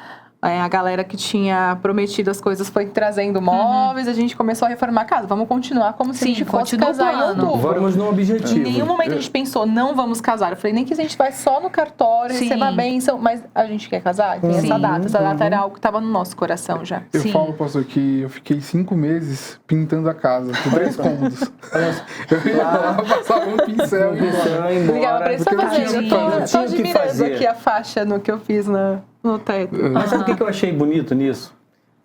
E: A galera que tinha prometido as coisas foi trazendo móveis, a gente começou a reformar a casa. Vamos continuar como se a gente fosse casar em outubro.
A: Vamos no objetivo.
E: Em nenhum momento a gente pensou, não vamos casar. Eu falei, nem que a gente vai só no cartório, receber a bênção, mas a gente quer casar? Tem essa data. Essa data era algo que estava no nosso coração já.
D: Eu falo, pastor, que eu fiquei 5 meses pintando a casa, por 3 cômodos. Eu ia lá, passava um pincel e embora.
E: Ligava pra eles, tô admirando aqui a faixa no que eu fiz no teto.
A: Mas sabe o que eu achei bonito nisso?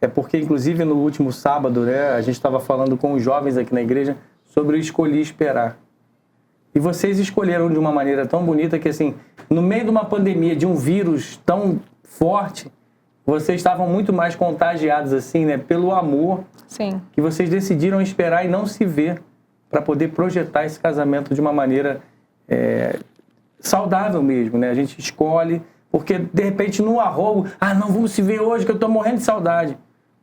A: É porque, inclusive, no último sábado, né, a gente estava falando com os jovens aqui na igreja sobre o escolher esperar. E vocês escolheram de uma maneira tão bonita que, assim, no meio de uma pandemia, de um vírus tão forte, vocês estavam muito mais contagiados, assim, né, pelo amor.
E: Sim.
A: Que vocês decidiram esperar e não se ver para poder projetar esse casamento de uma maneira saudável mesmo, né? A gente escolhe... Porque, de repente, no arrobo, não, vamos se ver hoje que eu estou morrendo de saudade.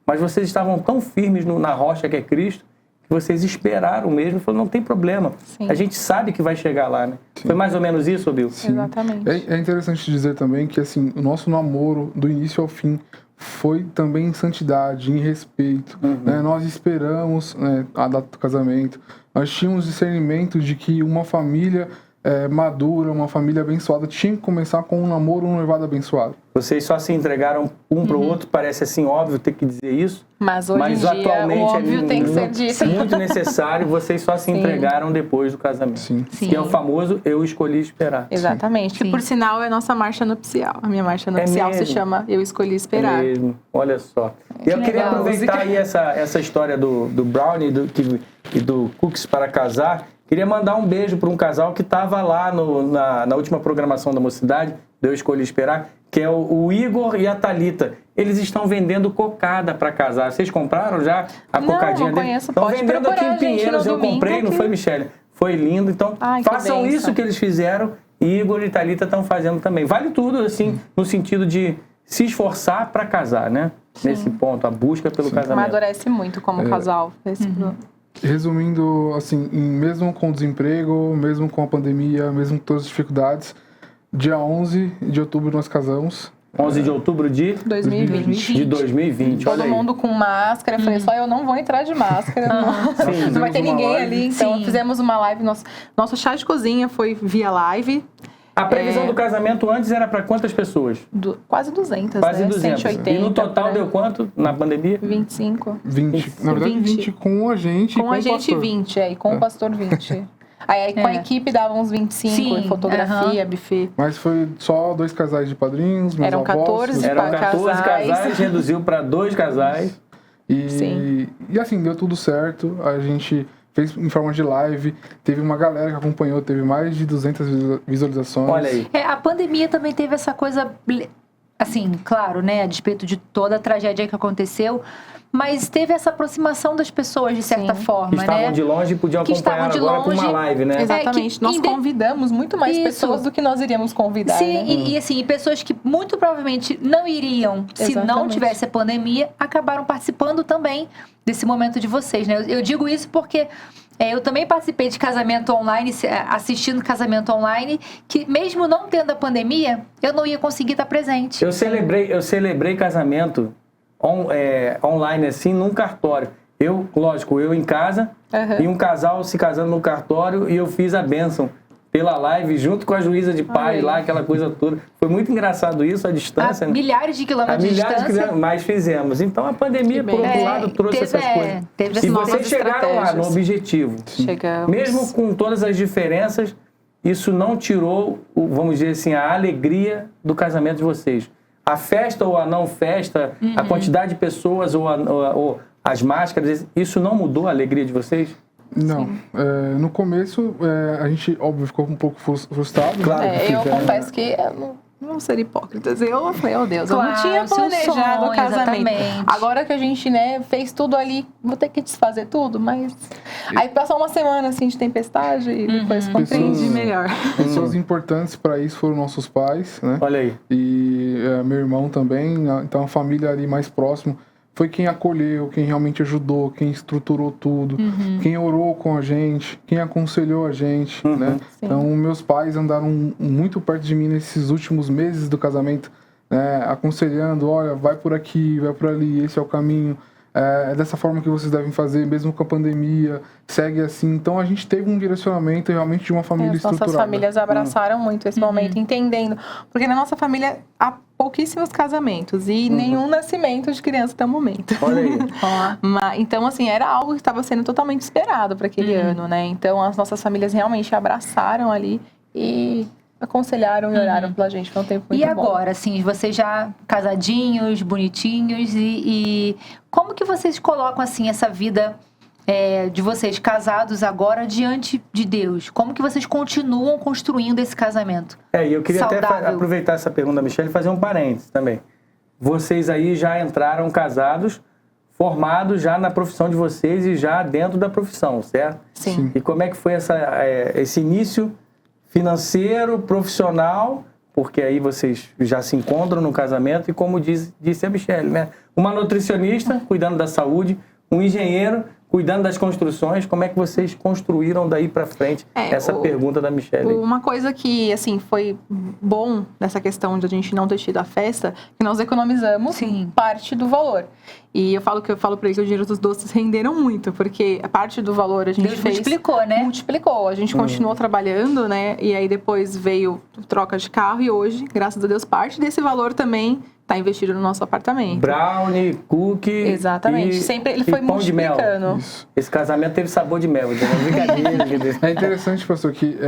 A: Mas vocês estavam tão firmes na rocha que é Cristo, que vocês esperaram mesmo e falaram, não tem problema.
E: Sim.
A: A gente sabe que vai chegar lá, né? Sim. Foi mais ou menos isso, Bill?
D: Sim.
E: Exatamente.
D: É interessante dizer também que, assim, o nosso namoro, do início ao fim, foi também em santidade, em respeito. Né? Nós esperamos, né, a data do casamento. Nós tínhamos discernimento de que uma família... madura, uma família abençoada, tinha que começar com um namoro, um noivado abençoado.
A: Vocês só se entregaram um para o outro, parece assim óbvio ter que dizer isso.
E: Mas hoje em dia,
A: atualmente
E: o óbvio tem que ser dito.
A: Muito necessário, vocês só se entregaram depois do casamento.
D: Sim.
A: Que é o famoso eu escolhi esperar.
E: Exatamente. Que, por sinal, é a nossa marcha nupcial. A minha marcha nupcial se chama Eu Escolhi Esperar.
A: É mesmo. Olha só. E eu queria aproveitar aí essa história do Brownie e do Cookies para casar. Queria mandar um beijo para um casal que estava lá na última programação da Mocidade, Eu Escolhi Esperar, que é o Igor e a Thalita. Eles estão vendendo cocada para casar. Vocês compraram já a cocadinha
E: não
A: dele?
E: Conheço.
A: Estão
E: Pode
A: vendendo aqui em Pinheiros, eu comprei, não foi, Michele? Foi lindo. Então, façam isso que eles fizeram e Igor e Thalita estão fazendo também. Vale tudo, assim, no sentido de se esforçar para casar, né? Sim. Nesse ponto, a busca pelo casamento.
E: Amadurece muito como casal.
D: Resumindo, assim, mesmo com o desemprego, mesmo com a pandemia, mesmo com todas as dificuldades, dia 11 de outubro nós casamos.
A: 11 de outubro de
E: 2020.
A: De 2020,
E: Todo mundo com máscara. Eu falei, só eu não vou entrar de máscara. Não vai ter ninguém ali. Então, fizemos uma live. Nosso chá de cozinha foi via live.
A: A previsão do casamento antes era para quantas pessoas?
E: Quase 200,
A: Quase
E: né?
A: 200.
E: 180.
A: E no total deu quanto na pandemia?
E: 25.
D: 20. Na verdade, 20 com a gente
E: com a gente, 20. E com o pastor, 20. Aí com a equipe dava uns 25, em fotografia, buffet.
D: Mas foi só 2 casais de padrinhos, meus
E: Eram
D: avós.
A: 14 casais, reduziu para 2 casais.
D: E assim, deu tudo certo. A gente fez em forma de live, teve uma galera que acompanhou, teve mais de 200 visualizações.
A: Olha aí.
F: A pandemia também teve essa coisa... assim, claro, né, a despeito de toda a tragédia que aconteceu, mas teve essa aproximação das pessoas, de certa forma,
A: Que estavam
F: né?
A: de longe e podiam acompanhar agora por uma live, né?
E: Exatamente. Nós convidamos muito mais pessoas do que nós iríamos convidar.
F: Sim,
E: né?
F: e assim, pessoas que muito provavelmente não iriam se não
E: Exatamente.
F: tivesse a pandemia, acabaram participando também desse momento de vocês, né? Eu digo isso porque eu também participei de casamento online, assistindo casamento online, que mesmo não tendo a pandemia, eu não ia conseguir estar presente.
A: Eu celebrei casamento online, assim, num cartório. Lógico, eu em casa e um casal se casando no cartório e eu fiz a bênção pela live junto com a juíza de paz lá, aquela coisa toda. Foi muito engraçado isso, a distância.
F: Milhares de quilômetros de distância.
A: Mas fizemos. Então a pandemia, por outro lado, trouxe essas coisas. E vocês chegaram lá no objetivo.
E: Chegamos.
A: Mesmo com todas as diferenças, isso não tirou, vamos dizer assim, a alegria do casamento de vocês. A festa ou a não festa, a quantidade de pessoas ou as máscaras, isso não mudou a alegria de vocês?
D: Não. No começo, a gente, óbvio, ficou um pouco frustrado.
A: Claro.
E: Eu confesso que não ser hipócritas. Eu falei, oh Deus,
F: Claro,
E: eu não tinha
F: seu
E: planejado
F: sonho,
E: o casamento.
F: exatamente.
E: Agora que a gente, fez tudo ali, vou ter que desfazer tudo, mas... Aí passou uma semana, assim, de tempestade e depois compreendi melhor.
D: Pessoas importantes para isso foram nossos pais, né?
A: Olha aí.
D: E meu irmão também, então a família ali mais próximo foi quem acolheu, quem realmente ajudou, quem estruturou tudo, quem orou com a gente, quem aconselhou a gente, né?
E: Sim.
D: Então, meus pais andaram muito perto de mim nesses últimos meses do casamento, né? Aconselhando, olha, vai por aqui, vai por ali, esse é o caminho. É dessa forma que vocês devem fazer, mesmo com a pandemia, segue assim. Então a gente teve um direcionamento realmente de uma família estruturada.
E: Nossas famílias abraçaram muito esse momento, entendendo. Porque na nossa família há pouquíssimos casamentos e nenhum nascimento de criança até o momento.
A: Olha aí.
E: Então, assim, era algo que estava sendo totalmente esperado para aquele ano, né? Então as nossas famílias realmente abraçaram ali e aconselharam e oraram pela gente. Foi um tempo muito bom.
F: E agora, assim, vocês já casadinhos, bonitinhos, e como que vocês colocam, assim, essa vida de vocês casados agora diante de Deus? Como que vocês continuam construindo esse casamento?
A: E eu queria
F: saudável?
A: até aproveitar essa pergunta da Michelle e fazer um parênteses também. Vocês aí já entraram casados, formados já na profissão de vocês e já dentro da profissão, certo?
E: Sim.
A: E como é que foi esse início financeiro, profissional, porque aí vocês já se encontram no casamento e, como disse a Michelle, né? Uma nutricionista cuidando da saúde, um engenheiro cuidando das construções. Como é que vocês construíram daí para frente essa pergunta da Michelle?
E: Uma coisa que, assim, foi bom nessa questão de a gente não ter tido a festa, que nós economizamos parte do valor. E eu falo para eles que o dinheiro dos doces renderam muito, porque a parte do valor a gente
F: Deus
E: fez...
F: multiplicou, né?
E: Multiplicou. A gente continuou trabalhando, né? E aí depois veio troca de carro e hoje, graças a Deus, parte desse valor também está investido no nosso apartamento.
A: Brownie, cookie...
E: Exatamente. Sempre ele foi
A: pão de mel.
E: multiplicando.
A: Esse casamento teve sabor de mel. Brincadeira.
D: É interessante, pastor, que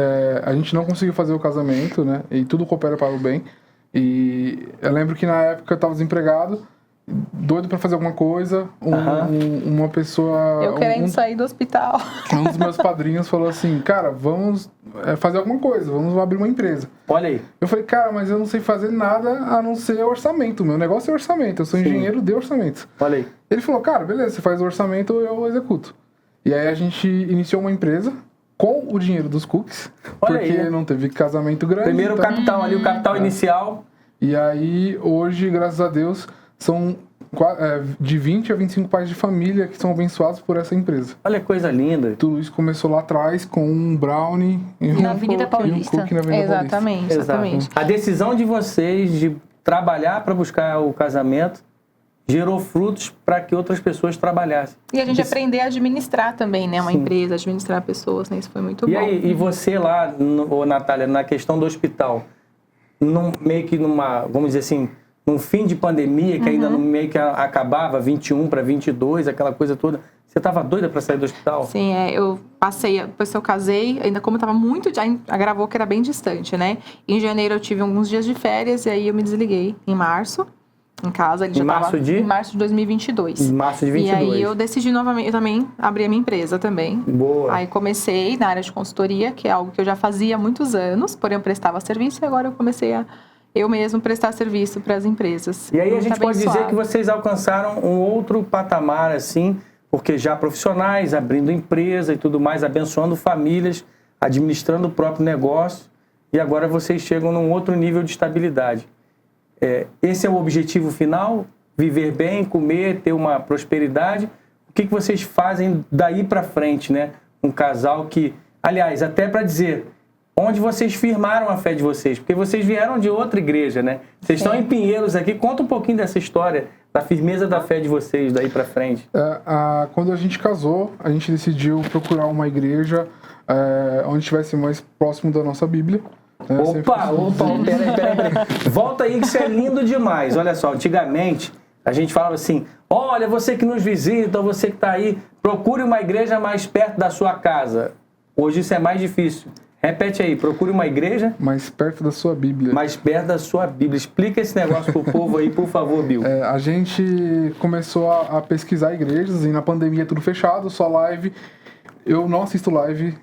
D: a gente não conseguiu fazer o casamento, né? E tudo coopera para o bem. E eu lembro que na época eu estava desempregado, doido para fazer alguma coisa, uma pessoa...
E: Eu querendo sair do hospital.
D: Um dos meus padrinhos falou assim, cara, vamos fazer alguma coisa, vamos abrir uma empresa.
A: Olha aí.
D: Eu falei, cara, mas eu não sei fazer nada a não ser orçamento. Meu negócio é orçamento, eu sou engenheiro de orçamento.
A: Olha aí.
D: Ele falou, cara, beleza, você faz o orçamento, eu executo. E aí a gente iniciou uma empresa com o dinheiro dos cookies,
A: Olha
D: porque
A: aí, né?
D: não teve casamento grande.
A: Primeiro o capital ali, o capital inicial.
D: E aí, hoje, graças a Deus, são de 20 a 25 pais de família que são abençoados por essa empresa.
A: Olha que coisa linda.
D: Tudo isso começou lá atrás com um brownie
F: na Avenida Paulista.
D: E um cookie na Avenida
E: Exatamente,
D: Paulista.
E: exatamente.
A: A decisão de vocês de trabalhar para buscar o casamento gerou frutos para que outras pessoas trabalhassem.
E: E a gente aprender a administrar também, né? Uma empresa, administrar pessoas, né? Isso foi muito bom.
A: Aí, e você lá, Natália, na questão do hospital, meio que vamos dizer assim, num fim de pandemia, que ainda meio que acabava, 21 para 22, aquela coisa toda, você estava doida para sair do hospital?
E: Sim, eu passei, depois que eu casei, ainda como estava muito, já agravou que era bem distante, né? Em janeiro eu tive alguns dias de férias e aí eu me desliguei em março. Em casa, ele já estava em março de 2022.
A: Em março de 22.
E: E aí eu decidi novamente, eu também abri a minha empresa também.
A: Boa.
E: Aí comecei na área de consultoria, que é algo que eu já fazia há muitos anos, porém eu prestava serviço e agora eu comecei a eu mesmo prestar serviço para as empresas.
A: E aí a
E: Muito
A: gente pode dizer
E: abençoado.
A: que vocês alcançaram um outro patamar, assim, porque já profissionais, abrindo empresa e tudo mais, abençoando famílias, administrando o próprio negócio, e agora vocês chegam num outro nível de estabilidade. Esse é o objetivo final? Viver bem, comer, ter uma prosperidade? O que vocês fazem daí para frente, né? Um casal que, aliás, até para dizer, onde vocês firmaram a fé de vocês? Porque vocês vieram de outra igreja, né? Vocês estão em Pinheiros aqui. Conta um pouquinho dessa história, da firmeza da fé de vocês daí para frente.
D: Quando a gente casou, a gente decidiu procurar uma igreja onde estivesse mais próximo da nossa Bíblia.
A: Opa, peraí. Volta aí que isso é lindo demais. Olha só, antigamente a gente falava assim, olha, você que nos visita, você que está aí, procure uma igreja mais perto da sua casa. Hoje isso é mais difícil. Repete aí, procure uma igreja...
D: mais perto da sua Bíblia.
A: Mais perto da sua Bíblia. Explica esse negócio pro povo aí, por favor, Bill.
D: A gente começou a pesquisar igrejas e na pandemia tudo fechado, só live. Eu não assisto live,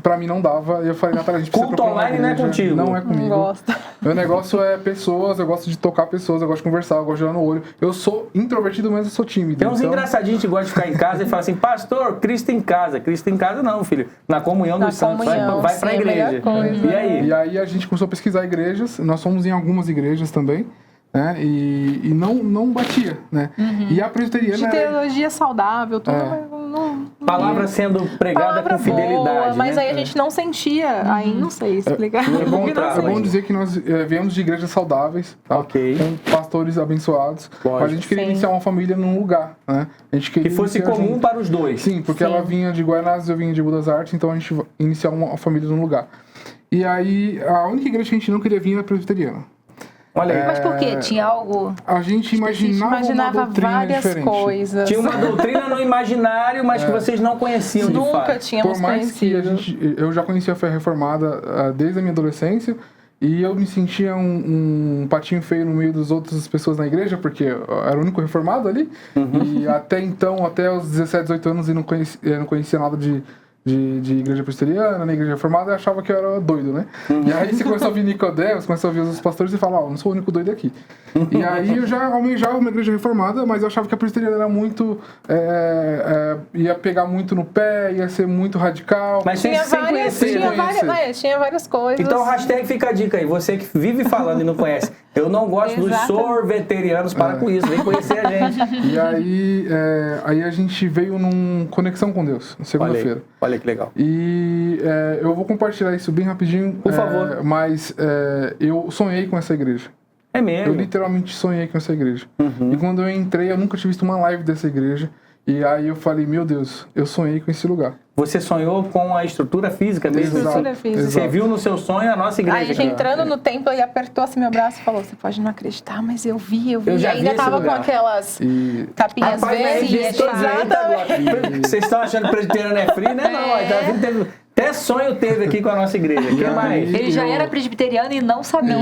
D: pra mim não dava. E eu falei, Natália, a gente precisa
A: culto online não é contigo.
D: Não é comigo.
E: Não gosto.
D: Meu negócio é pessoas, eu gosto de tocar pessoas, eu gosto de conversar, eu gosto de olhar no olho. Eu sou introvertido, mas eu sou tímido.
A: Tem uns engraçadinhos que gostam de ficar em casa e falam assim, pastor, Cristo em casa. Cristo em casa não, filho. Na comunhão dos santos, vai pra igreja. E aí?
D: E aí a gente começou a pesquisar igrejas, nós fomos em algumas igrejas também. Né? E não batia, né? E a presbiteriana...
E: De teologia saudável, tudo,
A: palavra sendo pregada com fidelidade.
E: Boa, mas
A: né?
E: aí a gente não sentia, aí não sei explicar.
D: É bom dizer que nós viemos de igrejas saudáveis, tá? Com pastores abençoados, mas a gente queria iniciar uma família num lugar, né? A gente queria
A: que fosse comum para os dois.
D: Sim, porque ela vinha de Guaianazes, eu vinha de Budas Artes, então a gente iniciar uma família num lugar. E aí, a única igreja que a gente não queria vir era a presbiteriana.
A: Olha aí.
F: Mas por quê? Tinha algo...
D: A gente imaginava uma doutrina
E: várias
D: diferente.
E: Coisas.
A: Tinha uma doutrina no imaginário, mas que vocês não conheciam de fato.
E: Nunca tínhamos conhecido.
D: Eu já conhecia a fé reformada desde a minha adolescência e eu me sentia um patinho feio no meio das outras pessoas na igreja, porque eu era o único reformado ali. E até então, até os 17, 18 anos, eu não conhecia nada de igreja presbiteriana, na igreja reformada, eu achava que eu era doido, né? E aí você começou a ouvir Nicodemos, começou a ouvir os pastores e fala, eu não sou o único doido aqui. E aí eu já almejava uma igreja reformada, mas eu achava que a presbiteriana era muito... ia pegar muito no pé, ia ser muito radical.
A: Mas tinha
E: várias coisas.
A: Então, hashtag fica a dica aí. Você que vive falando e não conhece. Eu não gosto dos sorveterianos, para com isso, vem conhecer a gente.
D: E aí a gente veio num Conexão com Deus, na segunda-feira.
A: Olha que legal.
D: E eu vou compartilhar isso bem rapidinho.
A: Por favor.
D: Mas eu sonhei com essa igreja.
A: É mesmo?
D: Eu literalmente sonhei com essa igreja. E quando eu entrei, eu nunca tinha visto uma live dessa igreja. E aí eu falei, meu Deus, eu sonhei com esse lugar.
A: Você sonhou com a estrutura física mesmo?
E: Estrutura física.
A: Você viu no seu sonho a nossa igreja.
E: Aí a gente entrando no templo, ele apertou assim meu braço e falou, você pode não acreditar, mas eu vi.
A: Eu já
E: e ainda
A: vi
E: tava com aquelas capinhas verdes.
A: Vocês estão achando que o presbiteriano é free, né? Não, até sonho teve aqui com a nossa igreja. O que mais?
F: Ele já era presbiteriano e não sabia.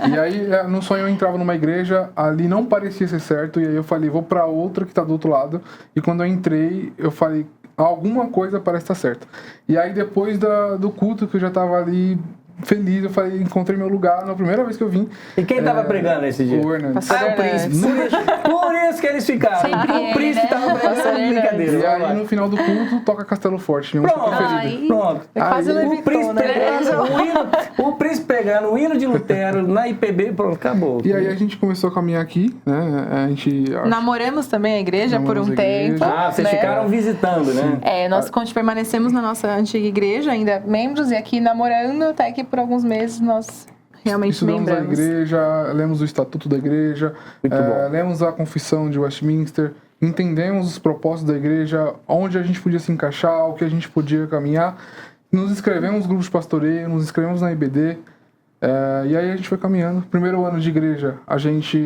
D: E aí, no sonho, eu entrava numa igreja, ali não parecia ser certo, e aí eu falei, vou pra outra que tá do outro lado. E quando eu entrei, eu falei, alguma coisa parece estar certa. E aí, depois do culto, que eu já tava ali feliz, eu falei, encontrei meu lugar na primeira vez que eu vim.
A: E quem tava pregando nesse dia?
D: O Hernandes.
A: O príncipe. Por isso que eles ficaram. O príncipe tava pregando, brincadeira.
D: E aí, no final do culto, toca Castelo Forte, minha música preferida.
A: Pronto.
E: Quase levitou, né?
A: O príncipe pegando o hino de Lutero na IPB, pronto, acabou.
D: E aí a gente começou a caminhar aqui, né?
E: Namoramos também a igreja por um tempo.
A: Vocês ficaram visitando, né?
E: Nós permanecemos na nossa antiga igreja, ainda membros, e aqui namorando, até que por alguns meses nós realmente
D: estudamos a igreja, lemos o estatuto da igreja, lemos a confissão de Westminster, entendemos os propósitos da igreja, onde a gente podia se encaixar, o que a gente podia caminhar, nos inscrevemos no grupo de pastoreio, nos inscrevemos na IBD, e aí a gente foi caminhando. Primeiro ano de igreja, a gente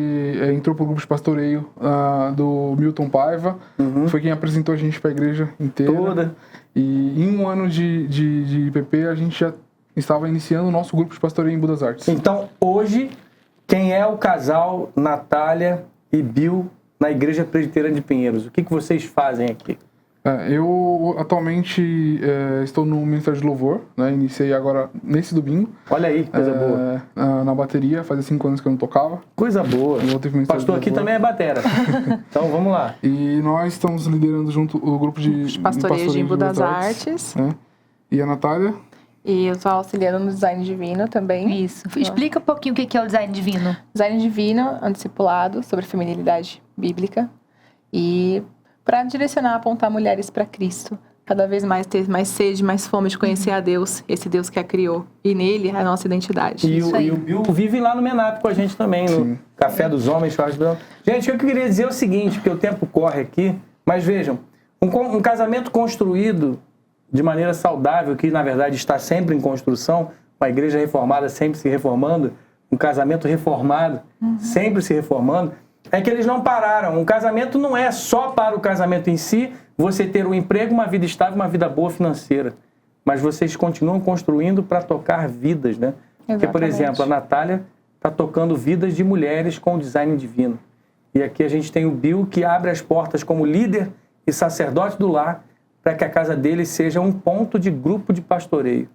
D: entrou pro grupo de pastoreio do Milton Paiva, foi quem apresentou a gente para a igreja inteira.
A: Toda.
D: E em um ano de IPP, a gente já estava iniciando o nosso grupo de pastoreio em Budas Artes.
A: Então, hoje, quem é o casal Natália e Bill na Igreja Presbiteriana de Pinheiros? O que vocês fazem aqui?
D: Eu atualmente estou no Ministério de Louvor, né? Iniciei agora nesse domingo.
A: Olha aí, coisa boa.
D: Na bateria, fazia 5 anos que eu não tocava.
A: Coisa boa. Pastor aqui também é batera. Então vamos lá.
D: E nós estamos liderando junto o grupo de
E: pastoreio de Embu das Artes.
D: Né? E a Natália?
E: E eu estou auxiliando no design divino também.
F: Isso. Explica um pouquinho o que é o design divino.
E: Design divino é um discipulado sobre feminilidade bíblica. E para direcionar, apontar mulheres para Cristo. Cada vez mais ter mais sede, mais fome de conhecer a Deus, esse Deus que a criou. E nele, a nossa identidade.
A: E o Bill vive lá no Menap com a gente também, no Café dos Homens. Gente, o que eu queria dizer é o seguinte, porque o tempo corre aqui, mas vejam, um casamento construído de maneira saudável, que na verdade está sempre em construção, uma igreja reformada sempre se reformando, um casamento reformado sempre se reformando, é que eles não pararam. Um casamento não é só para o casamento em si, você ter um emprego, uma vida estável, uma vida boa financeira. Mas vocês continuam construindo para tocar vidas, né? Porque, por exemplo, a Natália está tocando vidas de mulheres com o design divino. E aqui a gente tem o Bill, que abre as portas como líder e sacerdote do lar, para que a casa dele seja um ponto de grupo de pastoreio.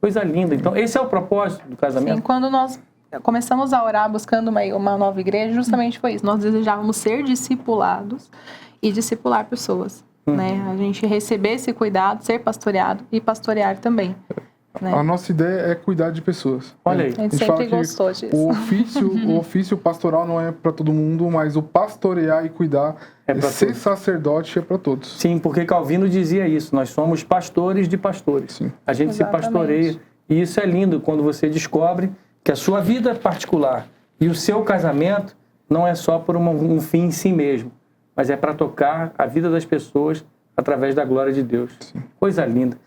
A: Coisa linda. Então, esse é o propósito do casamento?
E: Sim, quando nós começamos a orar buscando uma nova igreja, justamente foi isso. Nós desejávamos ser discipulados e discipular pessoas. Né? A gente receber esse cuidado, ser pastoreado e pastorear também. Né?
D: A nossa ideia é cuidar de pessoas.
A: Olha aí.
E: A gente sempre gostou disso.
D: O ofício pastoral não é para todo mundo, mas o pastorear e cuidar, ser sacerdote é para todos.
A: Sim, porque Calvino dizia isso. Nós somos pastores de pastores.
D: Sim.
A: A gente se pastoreia. E isso é lindo quando você descobre que a sua vida particular e o seu casamento não é só por um fim em si mesmo, mas é para tocar a vida das pessoas através da glória de Deus. Sim. Coisa linda.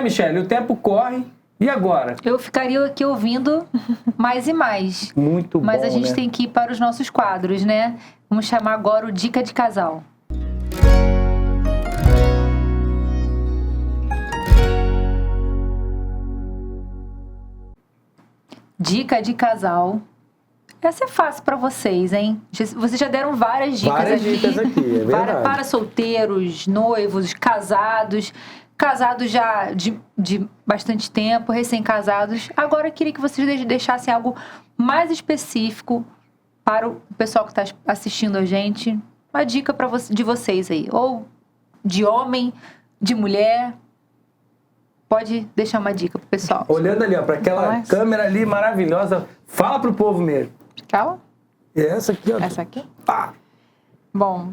A: Michele, o tempo corre. E agora?
F: Eu ficaria aqui ouvindo mais e mais.
A: Muito bom,
F: mas a gente
A: né?
F: tem que ir para os nossos quadros, né? Vamos chamar agora o Dica de Casal. Dica de casal. Essa é fácil para vocês, hein? Vocês já deram várias dicas aqui.
A: Várias dicas aqui, é verdade.
F: Para solteiros, noivos, casados já de bastante tempo, recém-casados. Agora eu queria que vocês deixassem algo mais específico para o pessoal que está assistindo a gente. Uma dica de vocês aí. Ou de homem, de mulher. Pode deixar uma dica pro pessoal.
A: Olhando ali, ó, para aquela câmera ali maravilhosa. Fala pro povo mesmo.
E: Calma.
A: E essa aqui, ó.
E: Essa aqui? Bom,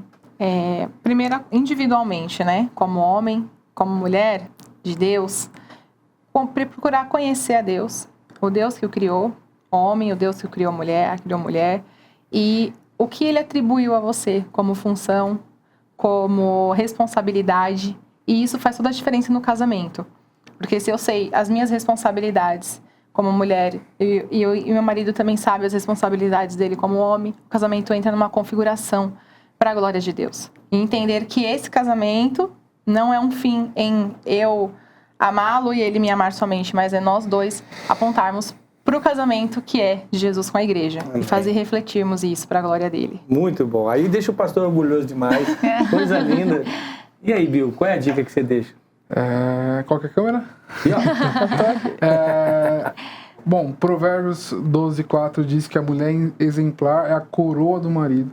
E: primeiro, individualmente, né? Como homem, como mulher de Deus, procurar conhecer a Deus, o Deus que o criou, o homem, o Deus que o criou mulher, e o que ele atribuiu a você como função, como responsabilidade, e isso faz toda a diferença no casamento. Porque se eu sei as minhas responsabilidades como mulher e meu marido também sabe as responsabilidades dele como homem, o casamento entra numa configuração para a glória de Deus. E entender que esse casamento não é um fim em eu amá-lo e ele me amar somente, mas é nós dois apontarmos para o casamento que é de Jesus com a igreja. Amém. E fazer refletirmos isso para a glória dele.
A: Muito bom. Aí deixa o pastor orgulhoso demais. Coisa linda. E aí, Bill, qual é a dica que você deixa?
D: Qual que é a câmera? Bom, Provérbios 12:4 diz que a mulher exemplar é a coroa do marido,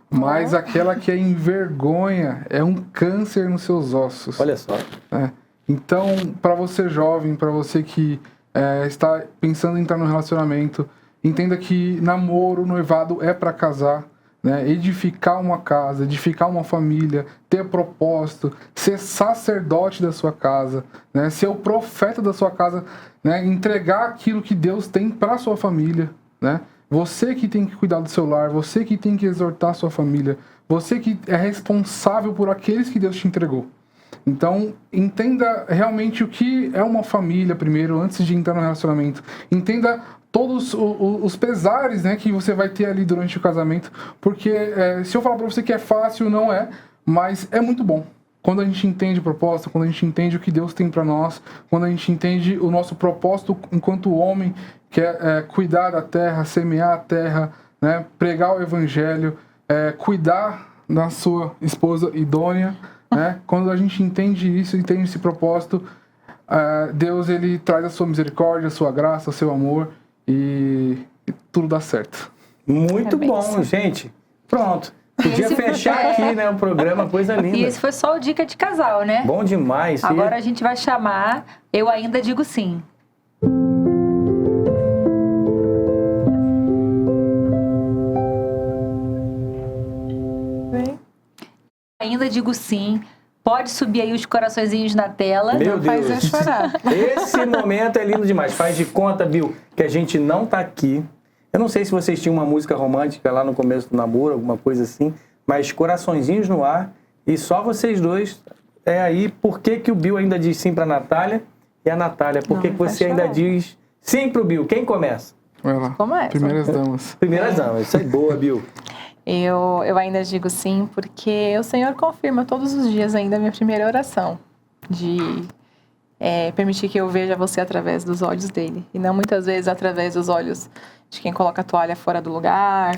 D: mas aquela que a envergonha é um câncer nos seus ossos.
A: Olha só.
D: Então, para você jovem, para você que está pensando em entrar no relacionamento, entenda que namoro, noivado é para casar. Né, edificar uma casa, edificar uma família, ter propósito, ser sacerdote da sua casa, né, ser o profeta da sua casa, né, entregar aquilo que Deus tem para a sua família. Né? Você que tem que cuidar do seu lar, você que tem que exortar a sua família, você que é responsável por aqueles que Deus te entregou. Então, entenda realmente o que é uma família primeiro, antes de entrar no relacionamento. Entenda todos os pesares, né, que você vai ter ali durante o casamento, porque se eu falar para você que é fácil, não é, mas é muito bom. Quando a gente entende o propósito, quando a gente entende o que Deus tem para nós, quando a gente entende o nosso propósito enquanto homem, que é cuidar da terra, semear a terra, né, pregar o evangelho, cuidar da sua esposa idônea, né? Quando a gente entende isso, entende esse propósito, Deus, ele traz a sua misericórdia, a sua graça, o seu amor e tudo dá certo.
A: Muito bom, gente. Pronto. Podia fechar aqui, né, o programa, coisa linda.
F: E esse foi só o Dica de Casal, né?
A: Bom demais.
F: Agora a gente vai chamar Eu Ainda Digo Sim. Ainda digo sim. Pode subir aí os coraçõezinhos na tela.
A: Meu
F: não faz
A: Deus.
F: eu chorar.
A: Esse momento é lindo demais. Faz de conta, Bill, que a gente não tá aqui. Eu não sei se vocês tinham uma música romântica lá no começo do namoro, alguma coisa assim, mas coraçõezinhos no ar e só vocês dois. É aí, por que que o Bill ainda diz sim pra Natália e a Natália, por que que você ainda diz sim pro Bill? Quem começa?
D: Vai lá.
E: Começa.
D: Primeiras damas.
A: Primeiras damas. Isso aí, boa, Bill.
E: Eu ainda digo sim, porque o Senhor confirma todos os dias ainda a minha primeira oração, de permitir que eu veja você através dos olhos dele, e não muitas vezes através dos olhos de quem coloca a toalha fora do lugar,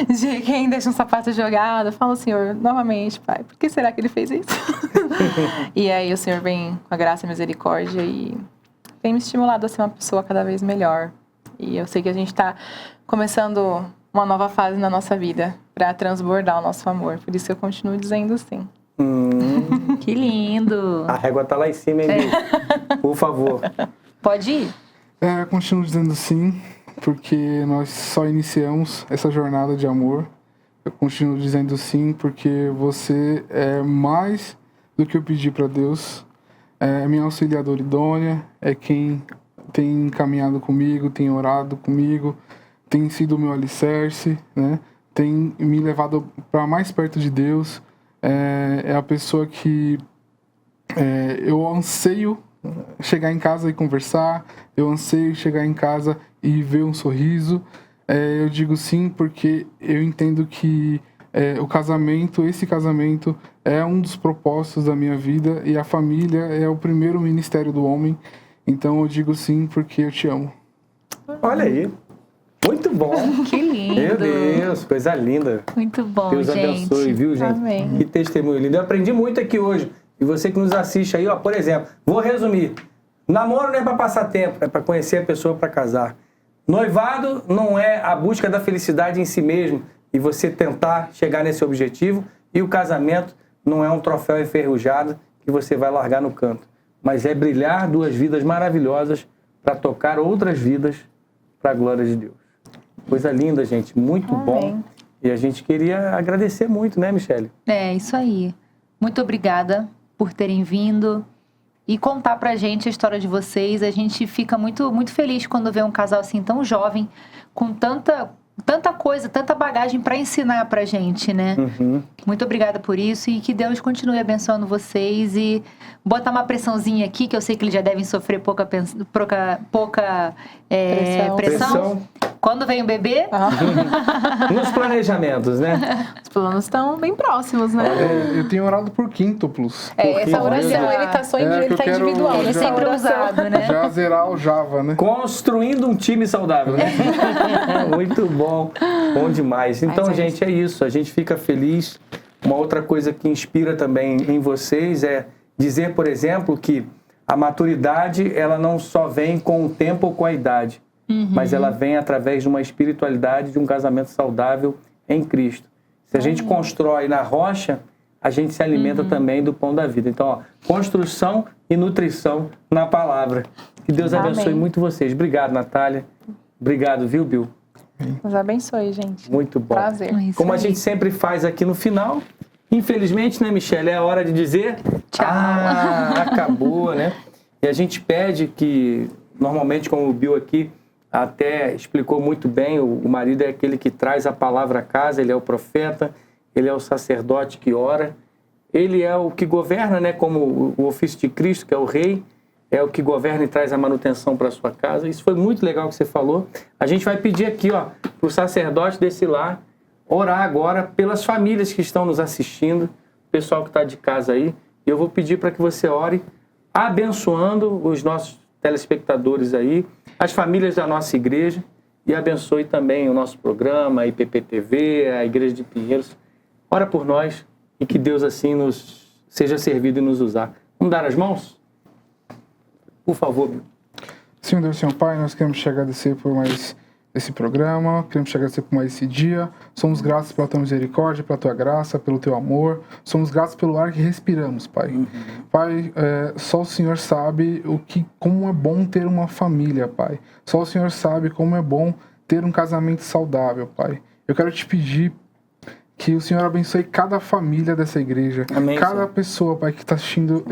E: de quem deixa um sapato jogado. Eu falo, Senhor, novamente, Pai, por que será que ele fez isso? E aí o Senhor vem com a graça e misericórdia e tem me estimulado a ser uma pessoa cada vez melhor. E eu sei que a gente está começando uma nova fase na nossa vida para transbordar o nosso amor. Por isso eu continuo dizendo sim.
F: Que lindo.
A: A régua tá lá em cima, hein, Bill? Por favor.
F: Pode ir?
D: Eu continuo dizendo sim, porque nós só iniciamos essa jornada de amor. Eu continuo dizendo sim, porque você é mais do que eu pedi para Deus. É minha auxiliadora idônea, é quem tem caminhado comigo, tem orado comigo, tem sido o meu alicerce, né? Tem me levado para mais perto de Deus. É a pessoa que eu anseio chegar em casa e conversar, eu anseio chegar em casa e ver um sorriso. Eu digo sim porque eu entendo que esse casamento é um dos propósitos da minha vida e a família é o primeiro ministério do homem. Então eu digo sim porque eu te amo.
A: Olha aí. Muito bom.
F: Que lindo.
A: Meu Deus, coisa linda.
F: Muito bom,
A: Deus
F: gente.
A: abençoe, viu, gente?
F: Amém.
A: Que testemunho lindo. Eu aprendi muito aqui hoje. E você que nos assiste aí, ó, por exemplo, vou resumir. Namoro não é para passar tempo, é para conhecer a pessoa para casar. Noivado não é a busca da felicidade em si mesmo e você tentar chegar nesse objetivo. E o casamento não é um troféu enferrujado que você vai largar no canto. Mas é brilhar duas vidas maravilhosas para tocar outras vidas para a glória de Deus. Coisa linda, gente. Muito bom. E a gente queria agradecer muito, né, Michele?
F: É, isso aí. Muito obrigada por terem vindo e contar pra gente a história de vocês. A gente fica muito, muito feliz quando vê um casal assim tão jovem, com tanta coisa, tanta bagagem para ensinar pra gente, né? Muito obrigada por isso e que Deus continue abençoando vocês e botar uma pressãozinha aqui, que eu sei que eles já devem sofrer pouca pressão. Quando vem o bebê?
A: Nos planejamentos, né?
E: Os planos estão bem próximos, né?
D: Eu tenho orado por quíntuplos.
E: Essa oração, ele tá só ele tá individual.
F: Ele sempre usado, né?
D: Já zerar o Java, né?
A: Construindo um time saudável, né? Muito bom. Bom demais. Então, gente, é isso. A gente fica feliz. Uma outra coisa que inspira também em vocês é dizer, por exemplo, que a maturidade, ela não só vem com o tempo ou com a idade, mas ela vem através de uma espiritualidade, de um casamento saudável em Cristo. Se a gente constrói na rocha, a gente se alimenta também do pão da vida. Então, ó, construção e nutrição na palavra. Que Deus abençoe muito vocês. Obrigado, Natália. Obrigado, viu, Bill?
E: Deus abençoe, gente.
A: Muito bom.
E: Prazer.
A: Como a gente sempre faz aqui no final, infelizmente, né, Michele, é a hora de dizer tchau. Acabou, né? E a gente pede que, normalmente, como o Bill aqui até explicou muito bem, o marido é aquele que traz a palavra à casa, ele é o profeta, ele é o sacerdote que ora, ele é o que governa, né, como o ofício de Cristo, que é o rei, é o que governa e traz a manutenção para a sua casa. Isso foi muito legal que você falou. A gente vai pedir aqui, ó, para o sacerdote desse lar orar agora pelas famílias que estão nos assistindo, o pessoal que está de casa aí. E eu vou pedir para que você ore abençoando os nossos telespectadores aí, as famílias da nossa igreja e abençoe também o nosso programa, a IPPTV, a Igreja de Pinheiros. Ora por nós, e que Deus assim nos seja servido e nos usar. Vamos dar as mãos? Por favor.
D: Senhor Deus, Senhor Pai, nós queremos te agradecer por mais esse programa, queremos te agradecer por mais esse dia. Somos gratos pela tua misericórdia, pela tua graça, pelo teu amor. Somos gratos pelo ar que respiramos, Pai. Pai, só o Senhor sabe como é bom ter uma família, Pai. Só o Senhor sabe como é bom ter um casamento saudável, Pai. Eu quero te pedir que o Senhor abençoe cada família dessa igreja.
A: Amém,
D: cada
A: Senhor.
D: pessoa, Pai, que está assistindo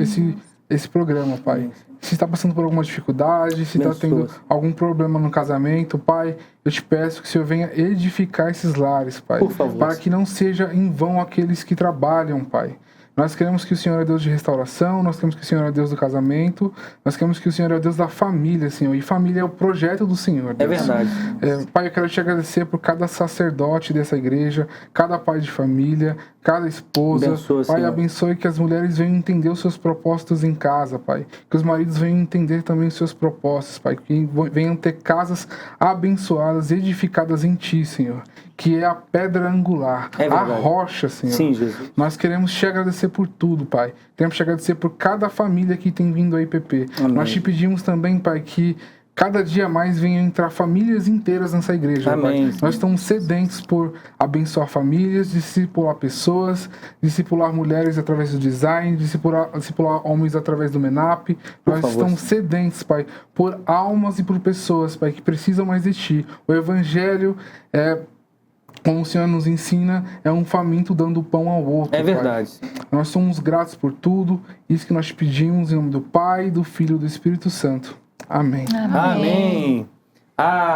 D: esse programa, Pai. Se está passando por alguma dificuldade, se está tendo algum problema no casamento, Pai, eu te peço que o Senhor venha edificar esses lares, Pai.
A: Por favor.
D: Para que não seja em vão aqueles que trabalham, Pai. Nós queremos que o Senhor é Deus de restauração, nós queremos que o Senhor é Deus do casamento, nós queremos que o Senhor é Deus da família, Senhor. E família é o projeto do Senhor, Deus.
A: É verdade.
D: Pai, eu quero te agradecer por cada sacerdote dessa igreja, cada pai de família, cada esposa.
A: Abençoa,
D: Pai,
A: Senhor.
D: abençoe que as mulheres venham entender os seus propósitos em casa, Pai. Que os maridos venham entender também os seus propósitos, Pai. Que venham ter casas abençoadas, edificadas em Ti, Senhor. Que é a pedra angular,
A: É
D: a
A: verdade.
D: rocha, Senhor.
A: Sim, Jesus.
D: Nós queremos te agradecer por tudo, Pai. Queremos te agradecer por cada família que tem vindo ao IPP.
A: Amém.
D: Nós te pedimos também, Pai, que cada dia mais venham entrar famílias inteiras nessa igreja,
A: Amém.
D: Pai. Nós estamos sedentos por abençoar famílias, discipular pessoas, discipular mulheres através do design, discipular homens através do MENAP. Nós
A: favor,
D: estamos sedentos, Pai, por almas e por pessoas, Pai, que precisam mais de Ti. O Evangelho como o Senhor nos ensina, é um faminto dando pão ao outro.
A: É verdade.
D: Pai. Nós somos gratos por tudo, isso que nós te pedimos em nome do Pai, do Filho e do Espírito Santo. Amém.
A: Amém.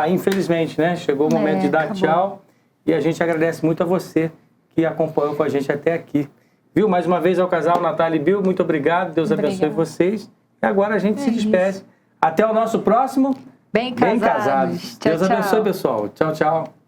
A: Infelizmente, né? Chegou o momento de dar tchau. E a gente agradece muito a você que acompanhou com a gente até aqui. Viu? Mais uma vez ao casal Natália e Bill, muito obrigado. Deus abençoe vocês. E agora a gente se despede. Até o nosso próximo
F: Bem casados. Tchau,
A: Deus abençoe, pessoal. Tchau, tchau.